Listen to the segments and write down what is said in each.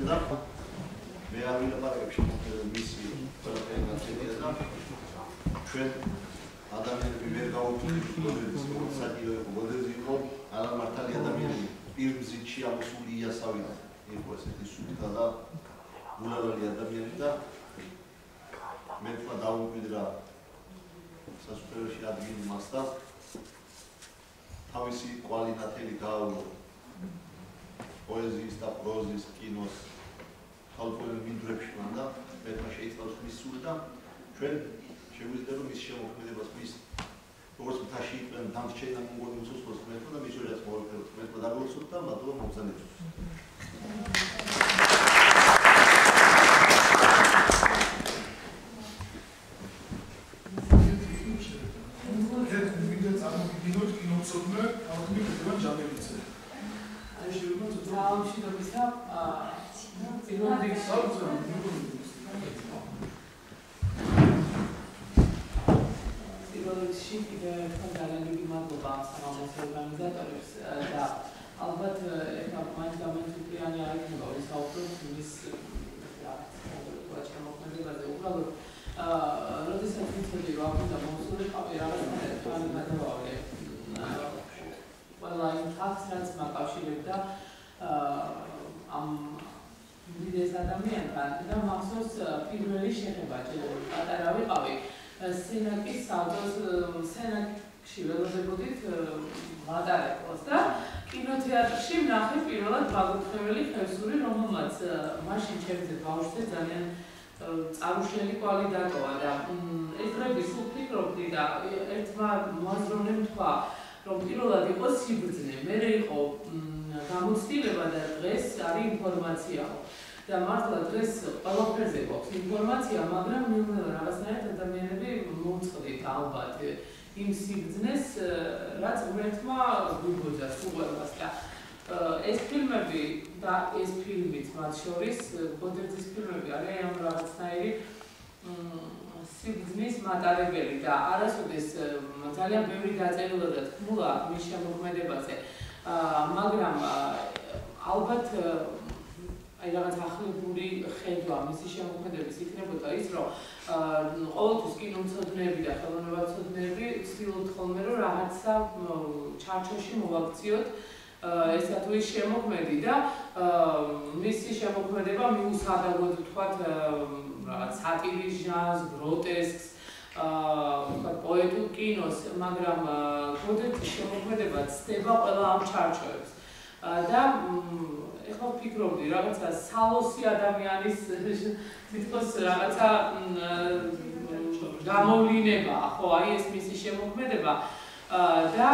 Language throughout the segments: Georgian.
და მე არ ვილაპარაკებ შემოქმედებითი მისი ყველაფერი გაცემია და ჩვენ ადამიანები ვერ გავუწევთ გოდერის საჭირო იყო გოდერის იყო არა მართალი ადამიანები პირმზიტში ამოსული იასავიდან იყო ესეთი სულთა და გულალალი ადამიანები და მე თქვა დავუმკვიდრა სასწავლოში ადგილი მას და თავისი კვალი-ნათელი გააურო პოეზიის და პროზის, კინოს ხალხურ მინდვრებში მან და მე თქვა შეიცვალოს მის სული და ჩვენ შეგვიძლია რომ მის შემოქმედებას მის როგორც მთაში იყვნენ დამრჩენა მონღოლი უსუსლოს მეთქვა და მის ვერაც მოვიფეროთ მეთქვა დაგლოცოთ და მადლობა მოგზაურობთ ორგანიზატორებს და ალბათ ეხლა მაინც-გამაინც-უფლიანი არ იქნება ვისაუბროთ მის შემოქმედებაზე. უბრალოდ როდესაც ვიცოდი რომ აქ მომსულიყავი რაღაცნაირად თვალი გადავავლე ყველა იმ ფაქტს რაც მაკავშირებდა ამ უდიდეს ადამიანთან და მახსოვს პირველი შეხება პატარა ვიყავი სენაკის სავდოს სენაკში ველოდებოდით მატარებელს და კინოთეატრში ვნახე პირველად ბაგუთხეველი ხევსური რომელმაც მაშინ ჩემზე ბავშვზე ძალიან წარუშელი კვალი დატოვა და ეს დროები სულ ფიქრობდი და ერთმა მოაზროვნემ თქვა რომ პირველად იყო სიბრძნე მერე იყო გამოცდილება და დღეს არის ინფორმაციაო და მართლა დღეს ყველაფერზე გვაქვს ინფორმაცია მაგრამ ნელ-ნელა რაღაცნაირად ადამიანები მოუწყდით ალბათ იმ სიბრძნეს რაც ღმერთმა გვიბოძა სულებას და ეს ფილმები და ეს ფილმიც მათ შორის გოდერძის ფილმები არის ამ რაღაცნაირი სიბრძნის მატარებელი და არასოდეს ძალიან ბევრი დაწერილა და თქმულა მის შემოქმედებაზე მაგრამ ალბათ აი რაღაც ახლებური ხედვა მისი შემოქმედების იქნებოდა ის რომ ყოველთვის კინომცოდნეები და ხელოვნებაცოდნეები ცდილობთ ხოლმე რომ რაღაცა ჩარჩოში მოვაქციოთ ესა თუ ის შემოქმედი და მისი შემოქმედება მიუსადაგოდ ვთქვათ რაღაც სატირის ჟანრს, გროტესკს, პოეტურ კინოს, მაგრამ გოდერძის შემოქმედება ცდება ყველა ამ ჩარჩოებს და ეხლა ვფიქრობდი რაღაცა სალოსი ადამიანის თითქოს რაღაცა გამოვლინება ხო აი ეს მისი შემოქმედება და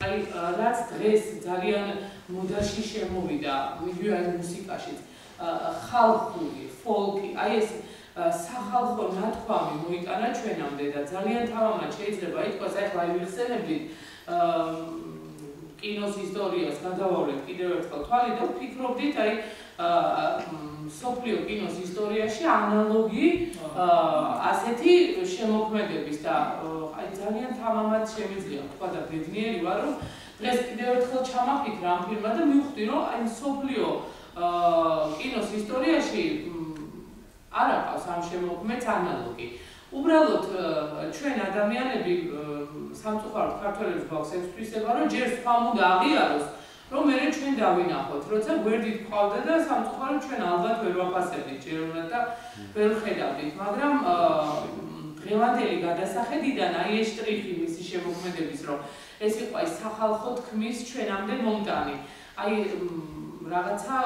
აი რაც დღეს ძალიან მოდაში შემოვიდა ვიდეო მუსიკაშიც ხალხური ფოლკი აი ეს სახალხო ნათქვამი მოიტანა ჩვენამდე და ძალიან თამამად შეიძლება ითქვას ახლა ვიხსენებდით კინოს ისტორიას გადავავლეთ კიდევ ერთხელ თვალი და ვფიქრობდით აი მსოფლიო კინოს ისტორიაში ანალოგი ასეთი შემოქმედების და აი ძალიან თამამად შემიძლია თქვა და ბედნიერი ვარ რომ დღეს კიდევ ერთხელ ჩამაფიქრა ამ ფილმმა და მივხვდი რომ აი მსოფლიო კინოს ისტორიაში არ აქვს ამ შემოქმედს ანალოგი. უბრალოდ ჩვენ ადამიანები სამწუხაროდ ქართველებს გვაქვს ეს თვისება რომ ჯერ სხვა უნდა აღიაროს რომ მერე ჩვენ დავინახოთ როცა გვერდით ყავდა და სამწუხაროდ ჩვენ ალბათ ვერ ვაფასებდით ჯერ უნდა და ვერ ხედავდით მაგრამ დღევანდელი გადასახედიდან აი ეს შტრიხი მისი შემოქმედების რომ ეს იყო აი სახალხო თქმის ჩვენამდე მომტანი აი რაღაცა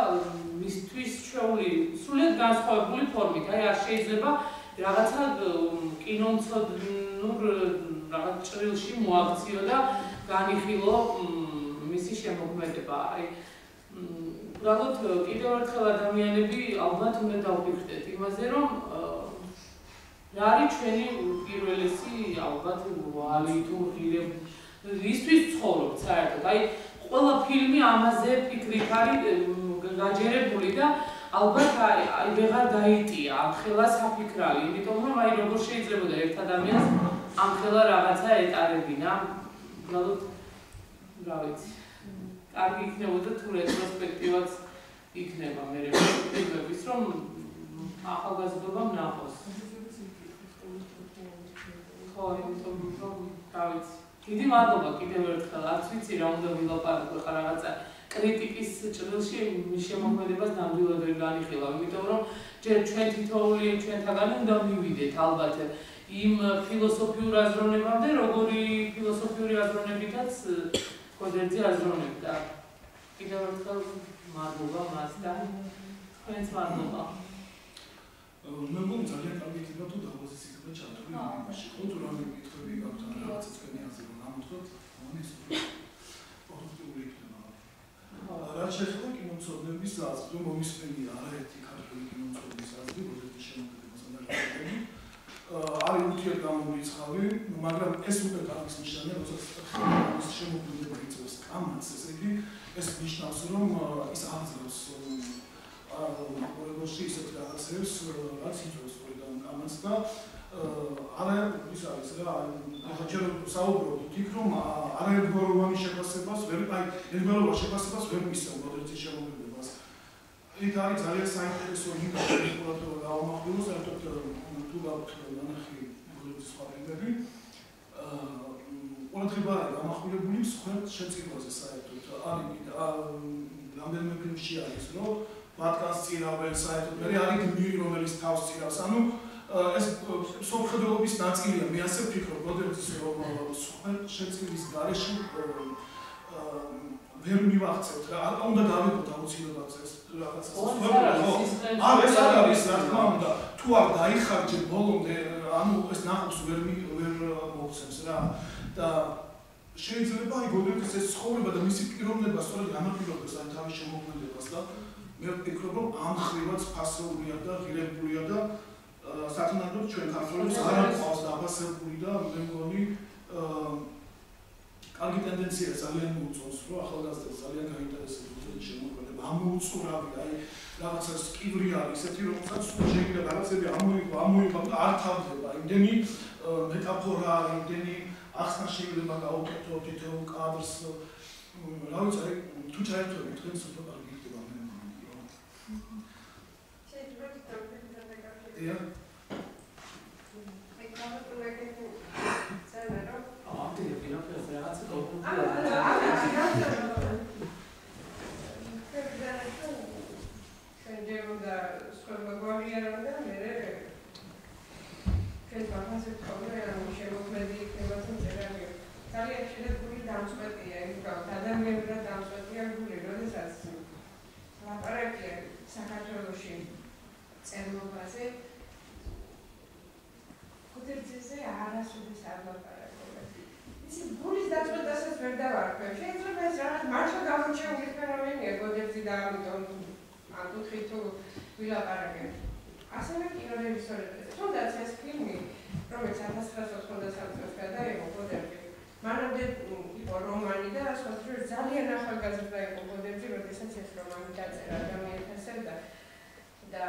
მისთვის ჩვეული სრულიად განსხვავებული ფორმით აი არ შეიძლება რაღაცა კინომცოდნურ რაღაც ჭრილში მოაქციო და განიხილო მისი შემოქმედება აი უბრალოდ კიდევ ერთხელ ადამიანები ალბათ უნდა დავფიქრდეთ იმაზე რომ რა არის ჩვენი პირველესი ალბათ ვალი თუ ღირები ისთვის ცხოვრობთ საერთოდ აი ყველა ფილმი ამაზე ფიქრით არის გაჯერებული და ალბათ აი ვეღარ დაიტია ამხელა საფიქრალი იმიტომ რომ აი როგორ შეიძლება ერთ ადამიანს ამხელა რაღაცა ეტარებინა უბრალოდ რა ვიცი კარგი იქნებოდა თუ რეტროსპექტივაც იქნება მე ფილმების რომ ახალგაზრდობამ ნახოს. ხო, იმიტომ რომ დავიცი. დიდი მადლობა კიდევ ერთხელ, არც ვიცი რა უნდა ვილაპარაკო ხა რაღაცა კრიტიკის ჭრილში შემოქმედებას ნამდვილად ვერ განიხილავ, იმიტომ რომ ჯერ ჩვენ თითოეული ჩვენთაგანი უნდა მივიდეთ ალბათ იმ ფილოსოფიურ აზროვნებამდე, როგორი ფილოსოფიური აზროვნებითაც გოდერძი აზროვნებდა. კიდევ ერთხელ მადლობა მას და თქვენს მადლობა. მე მგონი ძალიან კარგი იქნება თუ დაბაზის იქნება ჩართული იმაში, ხო თუ რამე კითხვები გაქვთ ან რაღაცა თქვენი აზრი რომ ამოთქვათ, ამის პროდუქტიული იქნება. რაც შეეხება კინომცოდნების აზრს, რომ მომისმენია არაერთი ქართული კინომცოდნის აზრი, როდესაც შემოქმედებასთან დაკავშირებული. არის ურთიერთგამომრიცხავი, მაგრამ ეს უკვე კარგის ნიშანია, როდესაც ხელოვნების შემოქმედება იწევს კამათს, ესე იგი ეს ნიშნავს, რომ ის აღძრევს ყურებაში ისეთ რაღაცებს, რაც იწევს სწორედ კამათს და არა ის არის რა, ახლა ჯერ საუბრობთ იქ, რომ არაერთგვაროვანი შეფასებას ვერ, აი ერთგვაროვან შეფასებას ვერ მისცემ მოდერნის შემოქმედებას. იქ არის ძალიან საინტერესო ინფორმაცია, რომ გავამახვილოს, საერთოდ თუ გაქვთ ნახი მოდერნის სხვა ფილმები, ყურადღება არის გამახვილებული მსხვერპლ შეწირვაზე საერთოდ. არის რამდენიმე ფილმში არის, რომ ბატკანს წირავენ საერთოდ, მე არის გმირი, რომელიც თავს წირავს, ანუ ეს სოფხედრობის ნაწილია, მე ასე ვფიქრობ, მოდერნის რომ მსხვერპლ შეწირვის გარეშე ვერ მივახცევთ რა, უნდა გავიგოთ აუცილებლად ეს რაღაცა სოფხედრო. ეს არის რა თქმა უნდა, თუ არ დაიხარჯე ბოლომდე, ანუ ეს ნახობს ვერ მოგცემს რა და შეიძლება აი გოდერძის ეს ცხოვრება და მისი პიროვნება სწორედ განაპირობებს აი თავის შემოქმედებას და მე ვფიქრობ რომ ამ ხრივაც ფასეულია და ღირებულია და სათანადოდ ჩვენ ქართველებს არ აქვს დაფასებული და მე მგონი კარგი ტენდენცია ძალიან მოუწონს რომ ახალგაზრდებს ძალიან გაინტერესებს ეს შემოქმედება ამოუწურავი აი რაღაცას კიბრი არის ესეთი რომელსაც შეიძლება რაღაცები ამოიღო და არ თავდება იმდენი მეტაფორა არის იმდენი ახსნა შეიძლება გაუკეთო თითოეულ კადრს რა ვიცი აი თუ ჩაერთვები თქვენს უფრო კარგი იქნება მე მგონი რომ შეიძლება თვითონ დია ასევე კინორეჟისორები, თუნდაც ეს ფილმი, რომელიც 1993 წელს გადაიღო გოდერძი, მანამდე იყო რომანი და სხვადასხვა ძალიან ახალგაზრდა იყო გოდერძი, როდესაც ეს რომანი დაწერა ადამიანთან და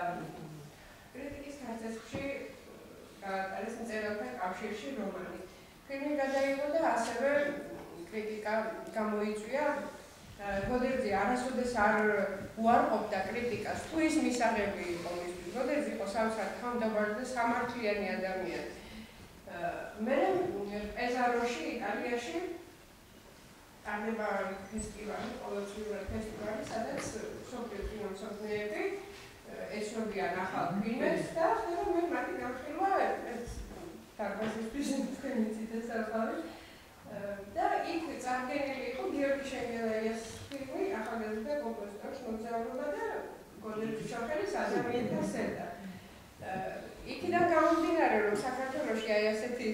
კრიტიკის ხარჯებში არის მწერალთა კავშირში რომანი. ფილმი გადაიღო და ასევე კრიტიკა გამოიწვია. გოდერძი არასოდეს არ უარყოფდა კრიტიკას, თუ ის მისაღები იყო მისთვის. გოდერძი იყო სამსად ხამდაბარი და სამართლიანი ადამიანი. მე პეზაროში, იტალიაში ტარდება ფესტივალი, ყოველწლიურად ფესტივალი, სადაც მსოფლიო კინომცოდნეები ეცნობიან ახალ ფილმებს და ხდება მე მათი გამხილვა დარბაზისთვის თქვენი ციტეს ახალი და იქ წარდგენილი იყო გიორგი შენგელაიას ფილმი ახალგაზრდა კომპოზიტორის მოგზაურობა და გოდერძის ჩოხერის ადამიანთა სერდა. იქიდან გამომდინარე, რომ საქართველოში აი ასეთი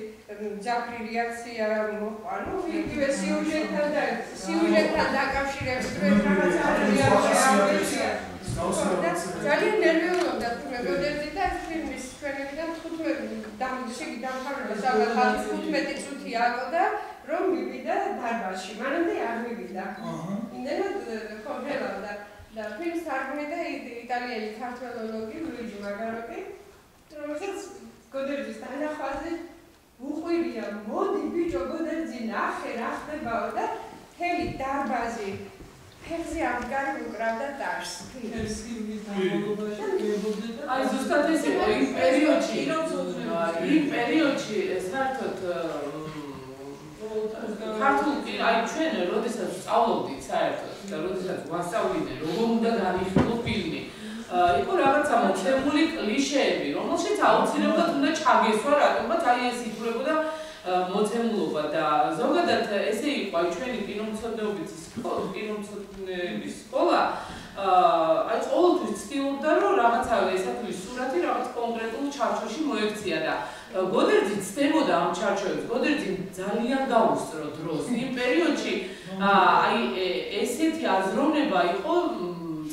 მძაფრი რეაქცია მოყვა, ну იგივე სიუჟეტთან დაკავშირებს რაღაცა რეაქცია. ძალიან ნერვიულობდა თუმცა გოდერძი და ფილმის ჩვენებიდან 15 დამთავრებას ალბათ 15 წუთი აკლდა, რომ მივიდა დარბაზში. მანამდე არ მივიდა. იმდენად ხომელავდა და ფილმს თარგმნიდა იტალიელი ქართველოლოგი ლუიჯი მაგაროტი, რომელსაც გოდერძის დანახვაზე უყვირია, მოდი ბიჭო გოდერძი ნახე რა ხდებაო და მთელი დარბაზი ფეხზე ამგარი უკრავდა დარს. აი ზუსტად ეს იყო იმ პერიოდში საერთოდ ქართული აი ჩვენ როდესაც სწავლობდით საერთოდ და როდესაც ვასწავლინე როგორ უნდა განიხილო ფილმი იყო რაღაცა მოცემული კლიშეები რომელშიც აუცილებლად უნდა ჩაგესვა რატომაც აი ეს ითვლებოდა მოცემულობა და ზოგადად ესე იყო აი ჩვენი კინომცოდნეობის სკოლა აი ყოველთვის ცდილობდა რომ რაღაცა ესათვის სურათი რაღაც კონკრეტულ ჩარჩოში მოექცია და გოდერძი ცდებოდა ამ ჩარჩოებს გოდერძი ძალიან გაუსწრო დროს იმ პერიოდში აი ესეთი აზროვნება იყო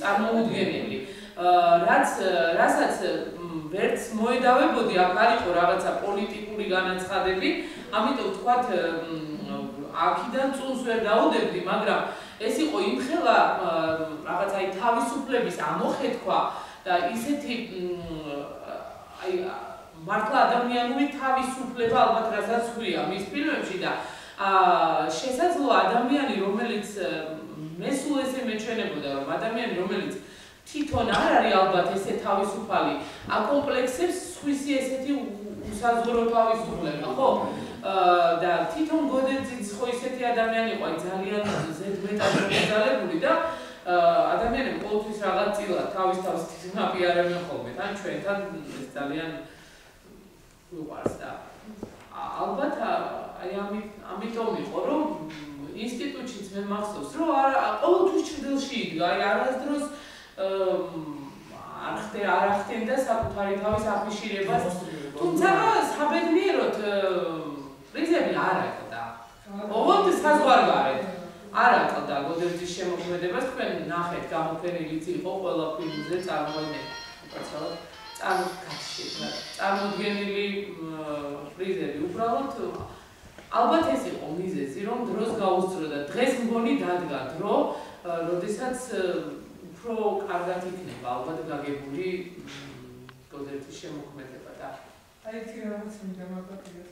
წარმოუდგენელი რასაც ვერც მოედავებოდი აქ არ იყო რაღაცა პოლიტიკური განაცხადები ამიტომ ვთქვათ აქიდან წუნს ვერ დაუდებდი მაგრამ ეს იყო იმხელა რაღაცა აი თავისუფლების ამოხეთქვა და ისეთი აი მართლა ადამიანური თავისუფლება ალბათ რასაც ქვია მის ფილმებში და შესაძლოა ადამიანი რომელიც მე სულ ესე მეჩვენებოდა რომ ადამიანი რომელიც თვითონ არ არის ალბათ ესე თავისუფალი აკომპლექსებს სხვისი ესეთი უსაზღვრო თავისუფლება ხო და თვითონ გოდერძიც ხო ისეთი ადამიანი იყო აი ძალიან ზედმეტად მოგზაურებული და ადამიანები ყოველთვის რაღაც წილად თავის აპიარებენ ხოლმე თან ჩვენთან ეს ძალიან უყვარს და ალბათ აი ამიტომ იყო რომ ინსტიტუტშიც მე მახსოვს რომ ყოველთვის ჭრილში იდგა აი არასდროს არ ახდენდა საკუთარი თავის აფიშირებას თუმცა საბედნიეროდ პრიზები არ აკლდა ყოველთვის საზღვარგარეთ არ აკლდა გოდერძის შემოქმედებას თქვენ ნახეთ გამოფენილიც იყო ყველა ფილმზე წარმოდგენილი პრიზები უბრალოდ ალბათ ეს იყო მიზეზი რომ დროს გაუსწრო და დღეს მგონი დადგა დრო როდესაც უფრო კარგად იქნება ალბათ გაგებული გოდერძის შემოქმედება და აი ეს რაღაც მინდა მაგათაც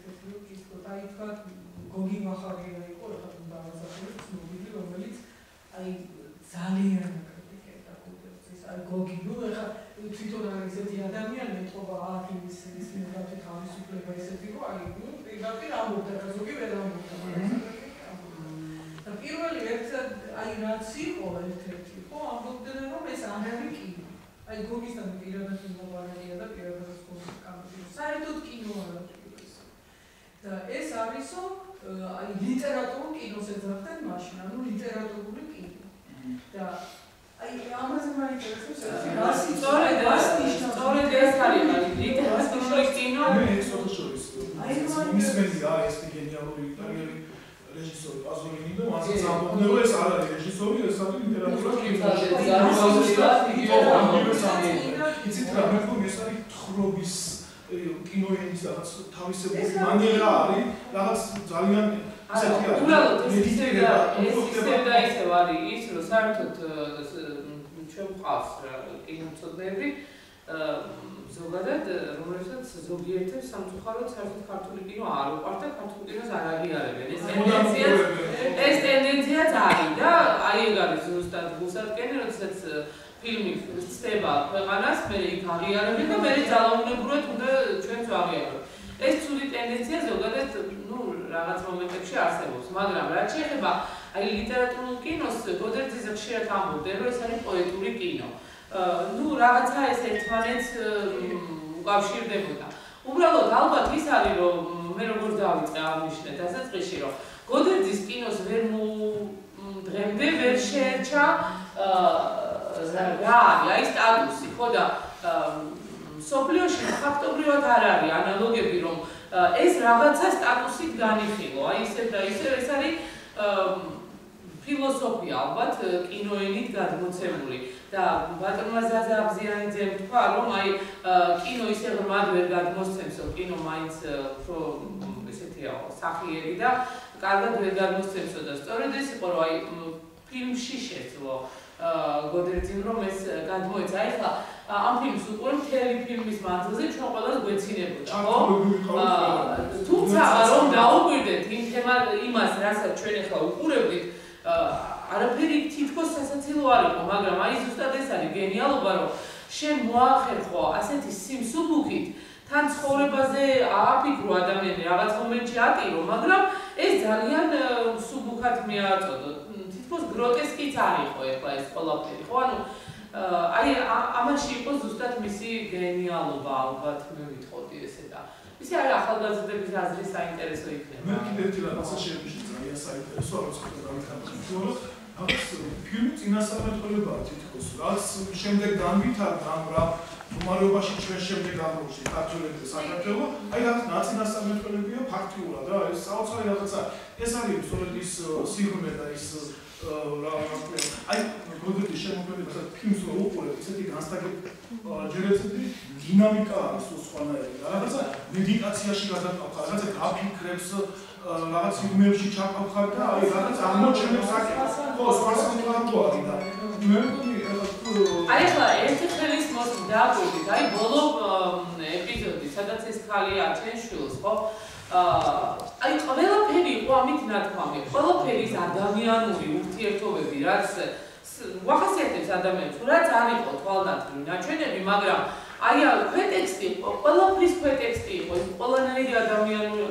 ისო აი თქვა გოგი მახარია იყო რა თქმა უნდა ცნობილი რომელიც აი ძალიან აკრიტიკებდა გოდერძის აი გოგი ნუ ეხა თვითონ არის ესეთი ადამიანი ეთყობა აქ ის მიღწევ თავისუფლება ესეთი რომ აი ნუ პირდაპირ ამბობდა რა ზოგი ვერ ამბობდა და პირველი ერთად აი რაც იყო ერთ-ერთი ხო ამბობდნენ რომ ეს არ არის კინო აი გოგისთან პირადად მოგვარია და პირადად კომენტარი საერთოდ კინო არ არის და ეს არისო აი ლიტერატურულ კინოს ეძახდნენ მაშინ ანუ ლიტერატურული კინო და აი ამაზე მაინტერესებს სწორედ ეს არის ლიტერატურული კინო მე სოციალისტ მისმენია ეს გენიალური იტალიელი რეჟისორი პაზოლინი და მასე ამბობდნენ რომ ეს არ არის რეჟისორი ეს არის ლიტერატურული კინო იცით რა მე თვითონ ეს არის თხრობის კინოენის რაღაც თავისებური მანერა არის რაღაც ძალიან ისეთი არის უბრალოდ ეს ისევ არის ის რომ საერთოდ ჩვენ ვყავს კინომცოდნეები ზოგადად რომელსაც ზოგიერთებს სამწუხაროდ საერთოდ ქართული კინო არ უყვართ და ქართულ კინოს არ აღიარებენ ეს ტენდენციაც არის და აი ეგ არის ზუსტად გულსატკენი როდესაც ფილმი ცდება ქვეყანას მე იქ აღიარებენ და მე ძალაუნებურად უნდა ჩვენც ვაღიაროთ ეს ცუდი ტენდენცია ზოგადად ნუ რაღაც მომენტებში არსებობს მაგრამ რაც შეეხება აი ლიტერატურულ კინოს გოდერძის ხშირად ამბობდნენ რომ ეს არის პოეტური კინო ნუ რაღაცა ეს ერთმანეთს უკავშირდებოდა. უბრალოდ ალბათ ის არის რომ მე როგორც დავიწყე აღნიშნე დასაწყისში რომ გოდერძის კინოს დღემდე ვერ შეერჩა რა არის აი სტატუსი ხო და სოფლიოში ფაქტობრივად არ არის ანალოგები რომ ეს რაღაცა სტატუსით განიხილო. აი ისევ და ისევ ეს არის ფილოსოფია ალბათ კინოენით გადმოცემული. და ბატონმა ზაზა აბზიანიძემ თქვა რომ აი კინო ისე ღრმად ვერ გადმოსცემს რომ კინო მაინც უფრო ესეთია სახიერი და კარგად ვერ გადმოსცემსო და სწორედ ეს იყო რომ აი ფილმში შეძლო გოდერძიმ რომ ეს გადმოეცა ეხლა ამ ფილმს უყურებ მთელი ფილმის მანძილზე ჩვენ ყველას გვეცინებოდა ხო თუმცა რომ დაუკვირდეთ იმ თემას რასაც ჩვენ ეხლა უყურებდით არაფერი თითქოს სასაცილო არ იყო, მაგრამ აი ზუსტად ეს არის გენიალობა, რომ შენ მოახერხო ასეთი სიმსუბუქით თან ცხოვრებაზე ააფიქრო ადამიანი რაღაც მომენტში ატირო, მაგრამ ეს ძალიან სუბუქად მიაწოდო. თითქოს გროტესკიც არ იყო ეხლა ეს ყველაფერი, ხო? ანუ აი ამაში იყო ზუსტად მისი გენიალობა, ალბათ მე ვიტყოდი ესე და ისე არის ახალგაზრდების აზრი საინტერესო იქნება. მე კიდევ ერთი რაღაცა შემიძლია ძალიან საინტერესო არის რომ რაღაც ფილმი წინასწარმეტყველებაა თითქოს, რაც შემდეგ განვითარდა ამ რა მდგომარეობაში ჩვენ შემდეგ აღმოჩნდა ქართულები და საქართველო, აი რაღაც ნაცინასწარმეტყველებია ფაქტიურად რა, ეს საოცარი რაღაცა. ეს არის სწორედ ის სიღრმე და ის აი გოგოთი შემოგვიყვება ფილმს რო უყურებ, ისეთი განსაკუთრებით ჯერ ესეთი დინამიკა არის სხვანაირი და რაღაცა მედიტაციაში გადაყავ, რაღაცა გაფიქრებს რაღაც ფილმებში ჩაყავ და აი რაღაც აღმოჩენებს აკეთებს. ხო, სხვა სამყარო არის და მე მგონი აი ახლა ერთი ხელის მოსვლა დააკვირდით, აი ბოლო ეპიზოდი, სადაც ეს ხალი აჩენს შვილს, ხო? აი ყველაფერი იყო ამით ნათქვამი, ყველაფერი ის ადამიანური ურთიერთობები, რაც ვახასიათებს ადამიანს, რაც არ იყო თვალდატვილი ნაჩვენები, მაგრამ აი ქვეტექსტი იყო, ყველაფრის ქვეტექსტი იყო, ის ყველანაირი ადამიანური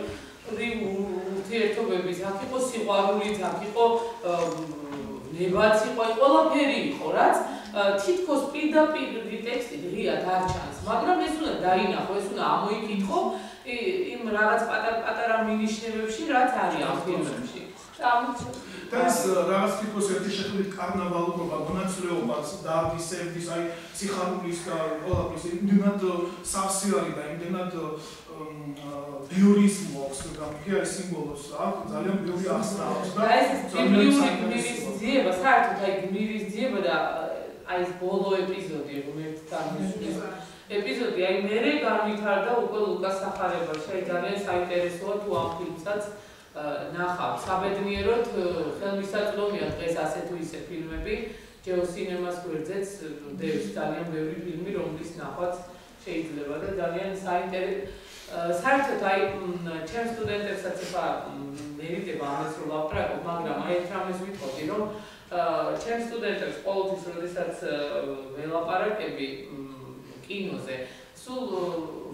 ურთიერთობების, აქ იყო სიყვარულიც, აქ იყო ნებაც იყო, ყველაფერი იყო, რაც თითქოს პირდაპირ ტექსტი ღიად არ ჩანს, მაგრამ ეს უნდა დაინახო, ეს უნდა ამოიკითხო იმ რაღაც პატარ-პატარა მინიშნებებში, რაც არის ამ ფილმებში. და ეს რაღაც თითქოს ერთი შეხედვით კარნავალურობა, მონაცვლეობაც და ისევ აი სიხარულის და ყველაფრის იმდენად სავსე არის და იმდენად ბიურიზმი აქვს და მიგია სიმბოლოს აქვს ძალიან ბევრი ახსნა აქვს და ეს ბიბლიური ძიება, საერთოდ აი გმირის ძიება და აი ეს ბოლო ეპიზოდი, რომელიც გამოსულის ეპიზოდი, აი მერე განვითარდა უკვე ლუკას სახარებაში, აი ძალიან საინტერესოა თუ ამ ფილმსაც ნახავთ. საბედნიეროდ ხელმისაწვდომია დღეს ასე თუ ისე ფილმები, ჯეოსინემას გვერდზეც დევს ძალიან ბევრი ფილმი, რომლის ნახვაც შეიძლება და ძალიან საინტერესო საერთოდ აი ჩემ სტუდენტებსაც ეხლა მერიტება ამას რომ ლაპარაკობ, მაგრამ აი ერთ რამეს ვიტყოდი, რომ ჩემ სტუდენტებს ყოველთვის როდესაც ველაპარაკები კინოზე, სულ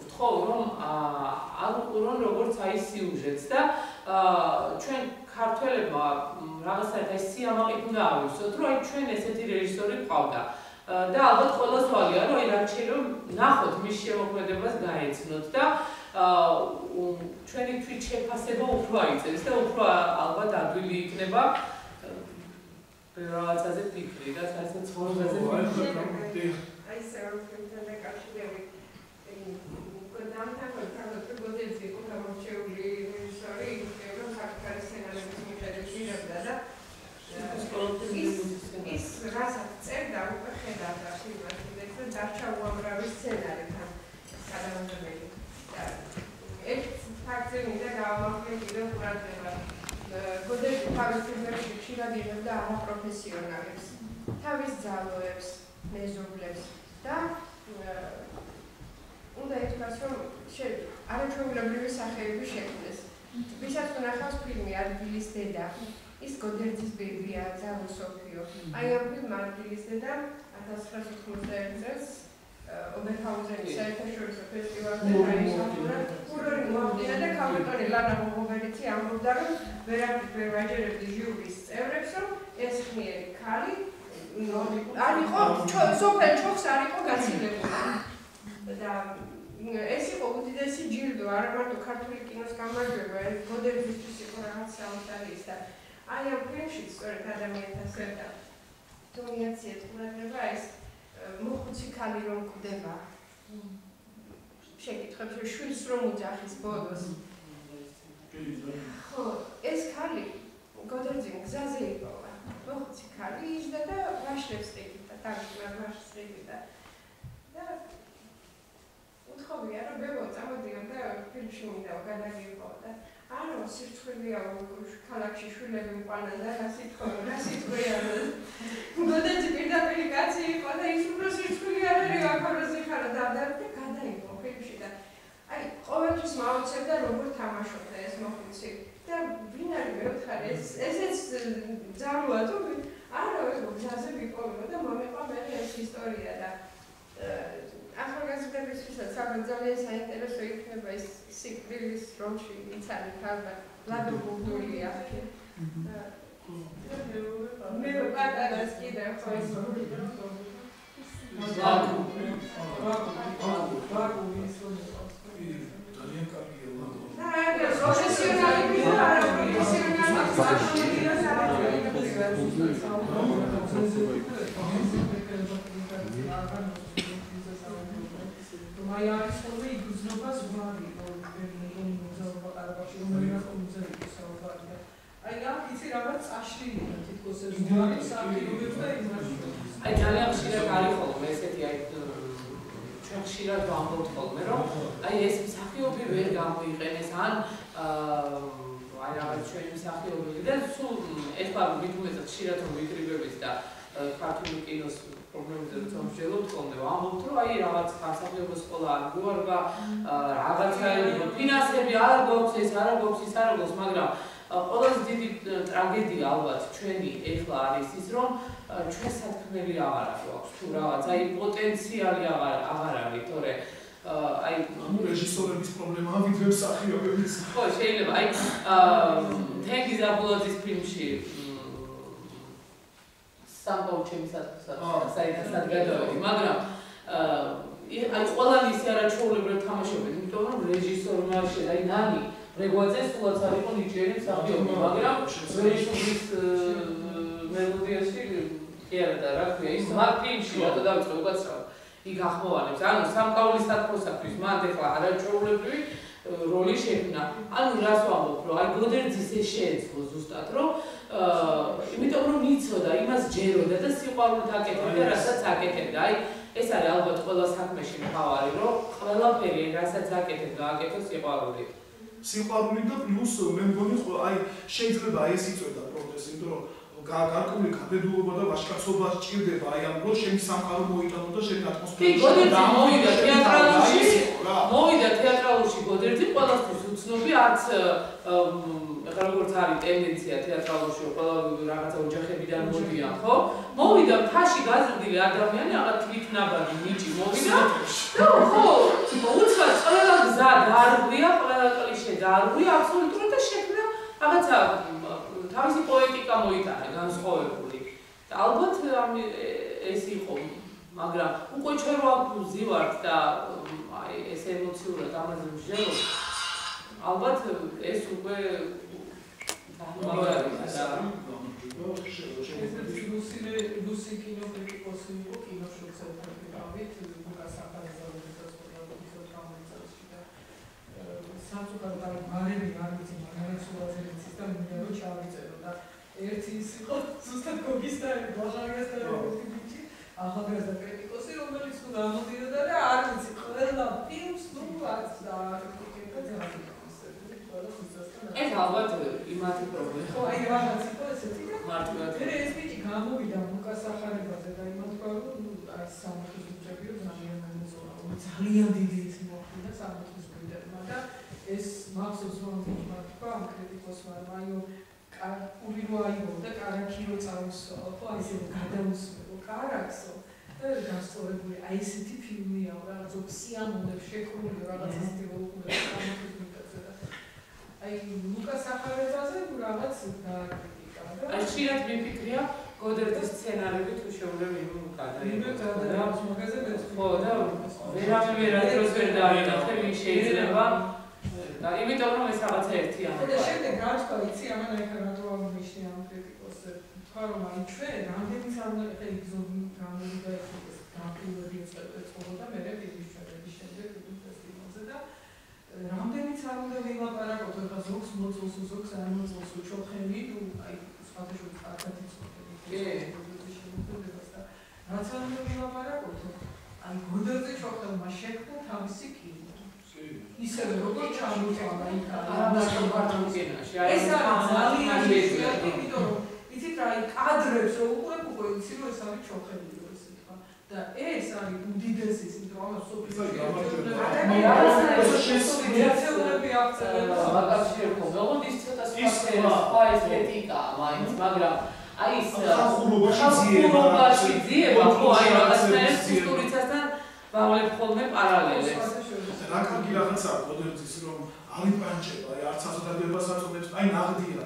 ვთხოვ რომ არ უყურონ როგორც აი სიუჟეტს და ჩვენ ქართველებმა რაღაცნაირად აი სიამაყით უნდა ავივსოთ, რომ აი ჩვენ ესეთი რეჟისორი გვყავდა. და ალბათ ყველას ვალია, რომ აი რაც შეიძლება ნახოთ მის შემოქმედებას გაეცნოთ და ჩვენი თვით შეფასება უფრო აიწერეს და უფრო ალბათ ადვილი იქნება რაღაცაზე ფიქრი და საერთოდ ცხოვრებაზე აი სეროფინთან დაკავშირებით დამთანხმდა რომ გოდეცი იყო გამორჩეული რეჟისორი, რომ საქართველოს სცენარების მიხედვით იღებდა და ის რასაც წერდა უკვე ხედავდა ფილმებში და დარჩა უამრავი სცენარიდან გადამონდებელი. ერთ ფაქტზე მინდა გავამახვილო კიდევ ყურადღება. გოდეცი თავის ფილმებში ხშირად იღებდა არაპროფესიონალებს, თავის ძალოებს, მეზობლებს და უნდა ითქვას, რომ არაჩვეულებრივი სახეები შექმნეს. ვისაც უნახავს ფილმი „ადგილის დედა“, ის გოდერძის ბებია, ძალო სოფიო. აი ამ ფილმმა „ადგილის დედა“ 1991 წელს ობერჰაუზენის საერთაშორისო ფესტივალზე გაიმსახურა. ფურორი მოახდინა და კაპიტანი ლანა მოგობერიცი ამბობდა, რომ ვერაფრით ვერ ვაჯერებდი ჟიურის წევრებს, რომ ეს ხმიერი ქალი არ იყო სოფელ ჩოხს არ იყო გაცილებული. და ეს იყო უდიდესი ჯილდო, არა მარტო ქართული კინოს გამარჯვება, გოდერძისთვის იყო რაღაც საოცარი ის და აი ამ ფილმში სწორედ ადამიანთა სერდა თუ მიაციეთ ყურადღება ეს მოხუცი ქალი რომ კვდება შეკითხებს რომ შვილს რომ უძახის ბოლოს ხო ეს ქალი გოდერძი გზაზე იპოვა მოხუცი ქალი იჯდა და ვაშლებს ეკიდა თავისმარ ვაშლს ეკიდა და უთხოვია რომ ბებო წამოდიო და ფილმში მინდა გადაგიყო და ანუ სირცხვილია ქალაქში შვილები მყანა და რა სიტყვია გოდეცი პირდაპირ კაცი იყო და ის უფრო სირცხვილი არ არის აქოროზე ხარა და გადაიყო ფილმში და აი ყოველთვის მაოცებდა როგორ თამაშობდა ეს მოხუცი და ვინ არის მეოთხარი ესეც ძალოა თუ მოპოვება და მომიყვა მე ეს ისტორია და ახალგაზრდებისთვისაც ძალიან საინტერესო იქნება ეს სიკვდილის როლში იცანი ალბათ ლადო გულდულია მე პატარას კიდევ ხო ის ძალიან კარგია ლადო. პროფესიონალი არა Mai არის ხოლმე იგრძნობა ზღვარი, რომ მოგზაურობა ყარაბაღში რომელიღაც კონცერტი საუბარია. აი აქ იცი რაღაც წაშლილია თითქოს ეს ზღვარი საფიობებს და იმაში. აი ძალიან ხშირად არის ხოლმე ესეთი აი ჩვენ ხშირად ვამბობთ ხოლმე რომ აი ეს მსახიობი ვერ გამოიყენეს ან აი რაღაც ჩვენი მსახიობები და სულ ეს პარკი თუმცა ხშირად რომ ვიკრიბებით და ქართული კინოს პრობლემებზე რომ ვსჯელობთ ხოლმე ვამბობთ რომ აი რაღაც მსახიობის სკოლა არ გვარგა რაღაცა ფინანსები არ გვაქვს ეს არ გვაქვს ის არ გვაქვს მაგრამ ყველაზე დიდი ტრაგედია ალბათ ჩვენი ეხლა არის ის რომ ჩვენ სათქმელი აღარ აქვს თუ რაღაც აი პოტენციალი აღარ არის თორე აი რეჟისორების პრობლემაა ვიდრე მსახიობების ხო შეიძლება აი თენგიზ აბულაძის ფილმში სამყარო საერთოდ გადავედი მაგრამ აი ყველანი ისე არაჩვეულებრივ თამაშობენ იმიტომ რომ რეჟისორმა შედა აი ნანი რეგვაძე სულაც არ იყო ნიჭიერი მსახიობი მაგრამ რეჟისორის მელოდიაში ხიარა და რა ქვია ის მაგ ფილმში რატო დავიწყე უკაცრავად იქ ახმოვანებს ანუ სამკაულის სათქმოსათვის მან ეხლა არაჩვეულებრივი როლი შექმნა ანუ რას ვამბობ რომ აი გოდერძის ეს შეეძლო ზუსტად რომ იმიტომ რომ იცოდა იმას ჯეროდა და სიყვარულით აკეთებდა რასაც აკეთებდა აი ეს არის ალბათ ყველა საქმეში მთავარი რომ ყველაფერი რასაც აკეთებდა აკეთოს სიყვარულით სიყვარული და პლუს მე მგონი აი შეიძლება ეს იწვევდა პროცესი იმიტომ რომ გარკვეული გაბედულობა და ვაჟკაცობა სჭირდება აი ამ დროს შენი სამყარო მოიტანო და შენი ატმოსფერო მოვიდა თეატრალურში გოდერძი ყველასთვის უცნობი არც ეხლა როგორც არის ტენდენცია თეატრალურში ყველა რაღაცა ოჯახებიდან მოდიან ხო მოვიდა მთაში გაზრდილი ადამიანი რაღაც თვითნაბადი ნიჭი მოვიდა და ხო უცბად ყველა გზა დაარღვია ყველა კლიშე დაარღვია აბსოლუტურად და შექმნა რაღაცა თავისი პოეტიკა მოიტანა განსხვავებული და ალბათ ეს იყო მაგრამ უკვე ჩვენ ვზივართ და აი ეს ემოციურად ამაზე ვსჯელობ ალბათ ეს უკვე ლუსი კინოკრიტიკოსი იყო კინოშოუს ერთადერთი ლუკას ახალგაზრდობისას სამწუხაროდ აი მარები არ ვიცი მაგრამ სულაზეც და მინდა რომ ჩავიწერო და ერთი ის იყო ზუსტად გოგის და ბაღარიას და ერთი ბიჭი ახალგაზრდა კრიტიკოსი რომელიც თუ გამოდიოდა და არ ვიცი ყველა ფილმს თუ არც და კრიტიკებდა ძალიან ეს ალბათ იმათი პრობლემა ხო აი რაღაც იყო ესეთი და მართლაც ეს ბიჭი გამოვიდა ლუკას ახალგაზრდაზე და იმათ თქვა რომ აი სამოთხის ბიჭები ძალიან მომწონა ძალიან დიდი ის მოხდა სამოთხის ბიჭებმა და ეს მახსოვს რომ თქვა ამ კრიტიკოსმა რომ კარკული რო აიღო და კარაქიო წავისო ხო აი ესე გადაუსმევო კარაქსო და გასწორებული აი ესეთი ფილმია რაღაც ოფსიანონებს შეკრული რაღაც ისეთი როლი სამოთხის ბიჭებზე და აი ლუკას ახალგაზრდაზე რაღაც დააკრიტიკა და აი ხშირად მიფიქრია გოდერძის სცენარები თუ შეუძლებელი გადაიღოს მაგაზე ხო და ვერავინ ვერ დაინახე ვინ შეიძლება და იმიტომ რომ ეს რაღაცა ერთიანია. და შემდეგ რა თქვა იცი ამან ახლა რატო ამიშნე ამ კრიტიკოსს თქვა რომ აი ჩვენ რამდენი სამונה ხე იგზობი რამდენი და ეს გამყიდვები ეწყობა და მე ფილმის ჩვენების შემდეგ ფესტივალზე და რამდენიც არ უნდა ვილაპარაკოთ ახლა ზოგს მოწონს ზოგს არ მოწონს უჩოხელი თუ აი სხვადასხვა კაცად იცოცხლები რაც არ უნდა ვილაპარაკოთ აი გოდერძი ჩოხელმა შექმნა თავისი კინო ისევე როგორც ჩამოწვა იქ ეს არის ძალიან შეიძლება იმიტომ რომ იცით რა აი კადრებს რო უყურებ უკვე იცი რომ ეს არის ჩოხელი რო ესე თქვა და ეს არის უდიდესი იმიტომ რომ სოფიստიკე შეცვლები აქცევენ მაგაში ერქო მოგოდი ცოტა სხვა ესთეტიკა მაინც მაგრამ აი ის ხალხურობაში ძიება, ხო, აი რაღაცნაირად კულტურისთან ვავლებ ხოლმე პარალელებს. რა კარგი რაღაცაა გოდერძის რომ არი პანჭება, აი არც საზოგადოებას აწოდებს, აი ნაღდია რა.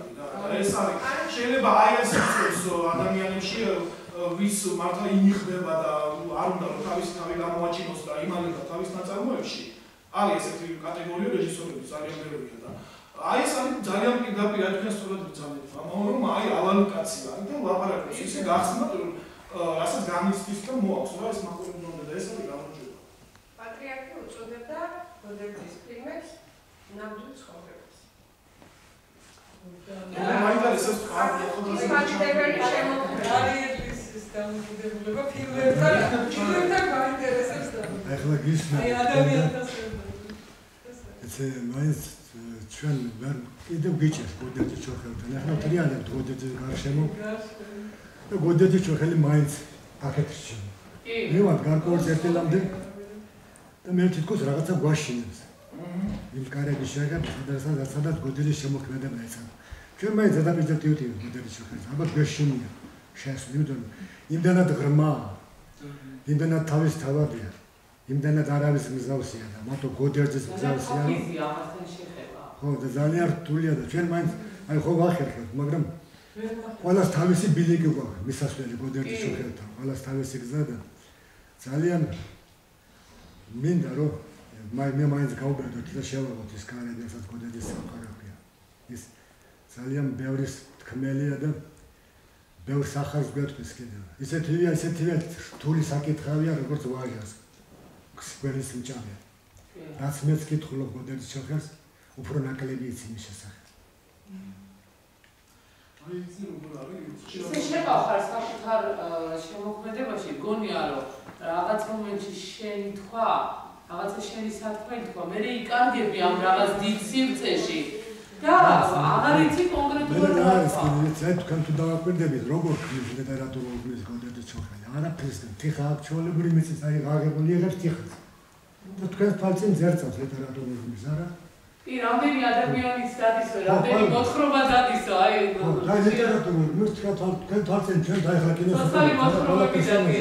ეს არის შეიძლება აი ეს იწევს ადამიანებში ვის მართლა ინიხდება და არ უნდა რომ თავისი თავი გამოაჩინოს და იმალება თავის ნაწარმოებში. არის ესეთი კატეგორია რეჟისორები ძალიან ბევრია და აი ეს არის ძალიან პირდაპირ თქვენ სწორად ბრძანეთ. მაგრამ აი ალალოკაცია არის და ლაპარაკობს ისე გახსნათ რომ რასაც განიცდის და მოაქვს რა ეს მაყურებელი და ეს არის გამოჩვენა. პატრიარქი უწოდებდა გოდერძის ფილმებს ნამდვილ ცხოვრებას. მაინტერესებს კარგი ის მაგიდებელი შემოქმედება. არის დამოკიდებულება ფილმებთან მაინტერესებს და ახლა გისმენთ. აი ადამიანთან ესე მაინც ჩვენ ვერ კიდევ გიჭერს გოდერძის ჩოხელთან. ახლა ტრიალებ გოდერძის გარშემო. და გოდერძის ჩოხელი მაინც აკეთრჩი. მივად გარკვეულ წერტილამდე და მე თვითონ რაღაცა გვაშინებს. იმ კარების შეგებ სადაც გოდერძის შემოქმედება ეცა. ჩვენ მაინც ზედაპირზე ვტივტივ გოდერძის ჩოხელს. ალბათ გეშინია. შესვიდონ იმდანად ღრმა. იმდანად თავის თავადია. იმდანად არავის მგზავსია და მათო გოდერძის მგზავსია. ხო და ძალიან რთულია და ჩვენ მაინც აი ხო ვახერხებთ, მაგრამ ყველას თავისი ბილიკი გვაქვს მისასვლელი გოდერძის ჩოხელთან, ყველას თავისი გზა და ძალიან მინდა რომ მე მაინც გავბედოთ და შევაღოთ ის კარები, რასაც გოდერძის სამყაროა. ის ძალიან ბევრი თქმელია და ბევრ სახარს გვეთქვის კიდევ. ისეთივე რთული საკითხავია, როგორც ვაჟას. გვერის მჭამე. რაც მეც კითხულობ გოდერძის ჩოხელს, უფრო ნაკლები იცი მის შესახებ. ისე შეგახარ საკუთარ შემოქმედებაში, გონია რომ რაღაც მომენტში შენი თქვა, რაღაცა შენი სათქმელი თქვა, მე იკარგები ამ რაღაც დიდ სივრცეში და აღარ იცი კონკრეტულად რა თქვა. მე თქვენ თუ დავაკვირდებით, როგორ ქმნის ლიტერატურულ გმირს გოდერძის ჩოხელი, არაფერს თიხა აქ მიწის აი აღებული იღებს თიხას. და თქვენ თვალწინ ძერწავს ლიტერატურულ გმირს, არა? კი, რამდენი ადამიანის დადისო, რამდენი მოთხრობა დადისო, აი ლიტერატურული გმირს თქვენ თვალწინ ჩვენ დაიხლა კინოს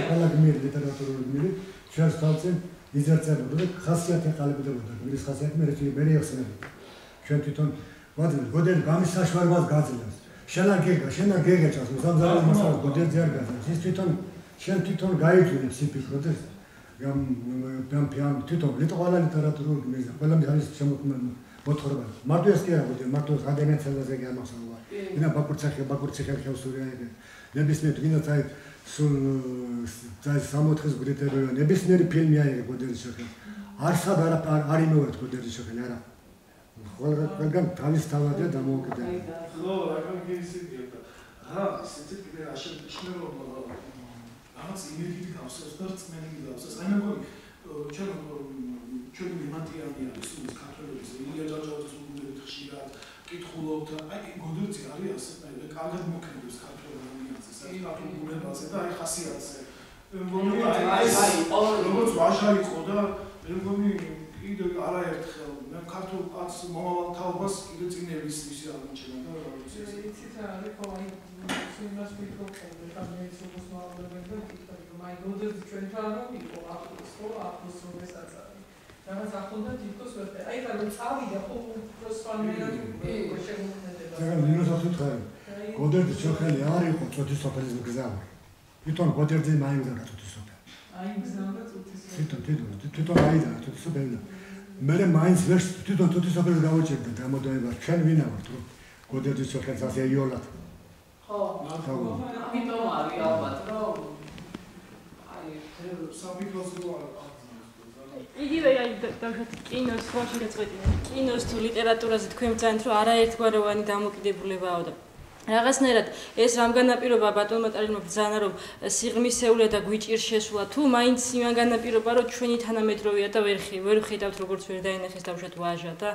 ყველა გმირი ლიტერატურული გმირი ჩვენს თვალწინ იზერწებოდა და ხასიათი ეყალებოდა გმირის ხასიათი მე ეხსენებოდა. ჩვენ თვითონ ვაძლევთ გოდერძი გამის საშუალებას გაძლევს. შენა გეგეჭას მოსამზადებელი მასალა გოდერძი არ გაძლევს. ის თვითონ გაიძულებს სიფიქროდ ეს ამ თვითონ ყველა ლიტერატურული გმირს ყველა მის შემოქმედება მოთხრობა. მარტო ეს კი არა, მარტო ადამიანის ძალაზე კი ამასალა. ინა ბაკურციხე ხევსურია იგი. ნებისმიერ გინდათ აი სულ 60 გრიტებია ნებისმიერი ფილმი აიღე გოდერძის ჩოხელი. არსად არ იმოვეთ გოდერძის ჩოხელი არა. ყველგან თავის თავადია დამოუკიდებელი. ხო, რა კარგი ისედია და რა ისეთი კიდე აშენებო რაღაც იმედით გავსოს და რწმენით გავსოს. აი მეგონი ჩვენ მიმატიანია ის ქართველების ილია ჯაჯაუძის უგუნდებით ხშირად კითხულობთ აი გოდერძი არის ასეთნაირად კარგად მოქმედებს ქართველ ადამიანზე საქართველოს ბუნებაზე და აი ხასიათზე როგორც ვაჟა იყო და მე მგონი კიდე არაერთხელ მე ქართულ კაცს მომავალ თაობას კიდე წინების ისე აღმოჩენა და იცით რა არის ხო აი სიმას ვიქოთ და მე სულ მოსმალებდა და აი გოდერძი ჩვენთან რომ იყო ახლოს ხო ახლოს რომ ეს არის რაღაც ახონდა თითქოს ვერ აი ხა რომ წავიდა ხო პროსფანერად შემოქმედება და მინუსად ვთქვი გოდერძის ჩოხელი არ იყო წოთის სოფელის მგზავრი თვითონ გოდერძი მაინგზავნა წოთის სოფელი აი მგზავრა წოთის სოფელი თვითონ აიდა წოთის სოფელი მე მაინც ვერ თვითონ წოთის სოფელს გავუჭერდა დამოდოება ჩვენ ვინა ვართ რომ გოდერძის ჩოხელს ასე იოლად ხო ამიტომ არის ალბათ რომ აი საფიქროს რო არა იგივე აი დავშოთ კინოს ხო შეწყვეტინა კინოს თუ ლიტერატურაზე თქვენ ძალიან რომ არაერთგვაროვანი დამოკიდებულებაა და რაღაცნაირად ეს რამ განაპირობა ბატონმა ტარინმა ბრძანა რომ სიღრმისეულია და გვიჭირს შესვლა თუ მაინც იმან განაპირობა რომ ჩვენი თანამედროვეა და ვერ ხედავთ როგორც ვერ დაინახეს დავშოთ ვაჟა და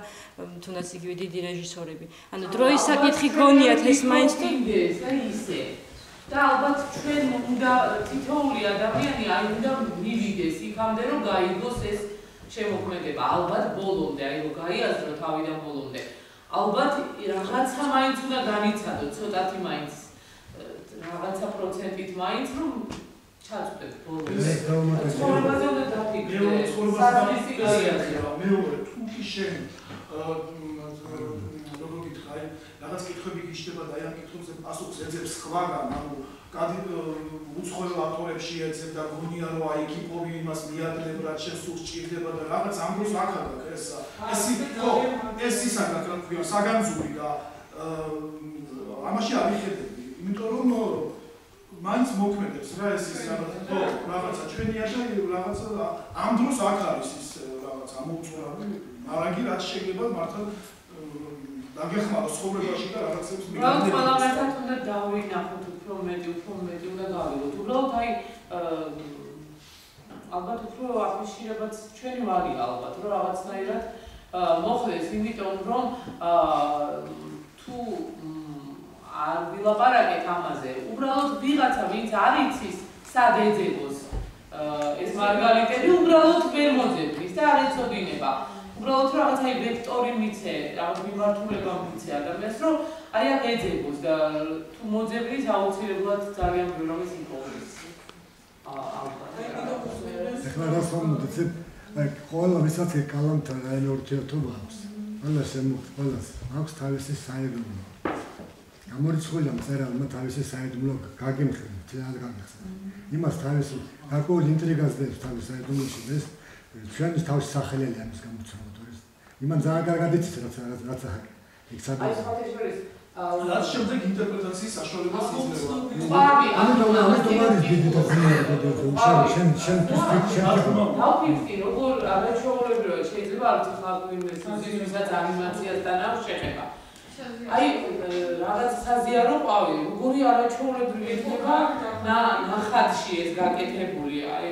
თუნდაც იგივე დიდი რეჟისორები ანუ დროის საკითხი გონიათ ეს მაინც თუ ისე და ალბათ ჩვენ უნდა თითოეული ადამიანი აი უნდა მივიდეს იქამდე რომ გაიგოს ეს შემოქმედება ალბათ ბოლომდე აი რომ გაიაზრო თავიდან ბოლომდე ალბათ რაღაცა მაინც უნდა განიცადოთ ცოტათი მაინც რაღაცა პროცენტით მაინც რომ ჩაწვდეთ ბოლოს. ცხოვრებაზე უნდა დაფიქრდეთ. სტატისტიკაა. მეორე თუ შენ როგორ გითხარ, რაღაც კითხვები გიშდება და აი ამ კითხვებზე პასუხს ეძებს სხვაგან, ანუ უცხოელ ავტორებში ეძებ და გონია რომ აი კიპოვი იმას მიადნებ, რაც შენ სულ სჭირდება და რაღაც ამ დროს აქ აქვს ეს ის რა საგანძური და ამაში არ მიხედები, იმიტომ რომ მაინც მოქმედებს რა ეს ის რაღაცა ჩვენია და რაღაცა ამ დროს აქ არის ის რაღაცა მოუწურავი მარაგი რაც შეიძლება მართლა დაგეხმარო ცხოვრებაში და რაღაცებს მიგდები. ყველაფერთან უნდა დავინახოთ უფრო მეტი უნდა გავიგოთ. უბრალოდ აი ალბათ უფრო აფიშირებაც ჩვენი ვარია ალბათ რომ რაღაცნაირად მოხდეს, იმიტომ რომ თუ არ ვილაპარაკეთ ამაზე, უბრალოდ ვიღაცა ვინც არ იცის სად ეძებოს ეს მარგალიტები უბრალოდ ვერ მოძებნის და არ ეწოდინება. უბრალოდ რაღაც აი ვექტორი მიცე, რაღაც მიმართულება მიცე ადამიანს, რომ აი აქ ეძებოს და თუ მოძებნის აუცილებლად ძალიან ბევრი რამეს იპოვებს. ეხლა რას ვამბობთ, აი ყველა ვისაც კალამთან რაიმე ურთიერთობა აქვს, ყველას აქვს თავისი საიდუმლო. გამორიცხულია მწერალმა თავისი საიდუმლო გაგიმხნევ, ძალიან გაგიხსნა. იმას თავისი გარკვეული ინტრიგას დებს თავის საიდუმლოში და ეს ჩვენი თავის სახელელი ამის გამოცემად არის. იმან ძალიან კარგად იცის რაც ახლა იქ სადაც. აი სხვათაშორის რაც შემდეგ ინტერპრეტაციის საშუალებას იძლევა. ამიტომ არის დიდი დაწინაურება შენ დავფიქრი როგორ არაჩვეულებრივად შეიძლება არც ხალხური ინვესტიციის ვისაც ანიმაციასთან აქვს შეხება. აი რაღაც საზიარო ყვავი, როგორი არაჩვეულებრივი იქნება ნახატში ეს გაკეთებული. აი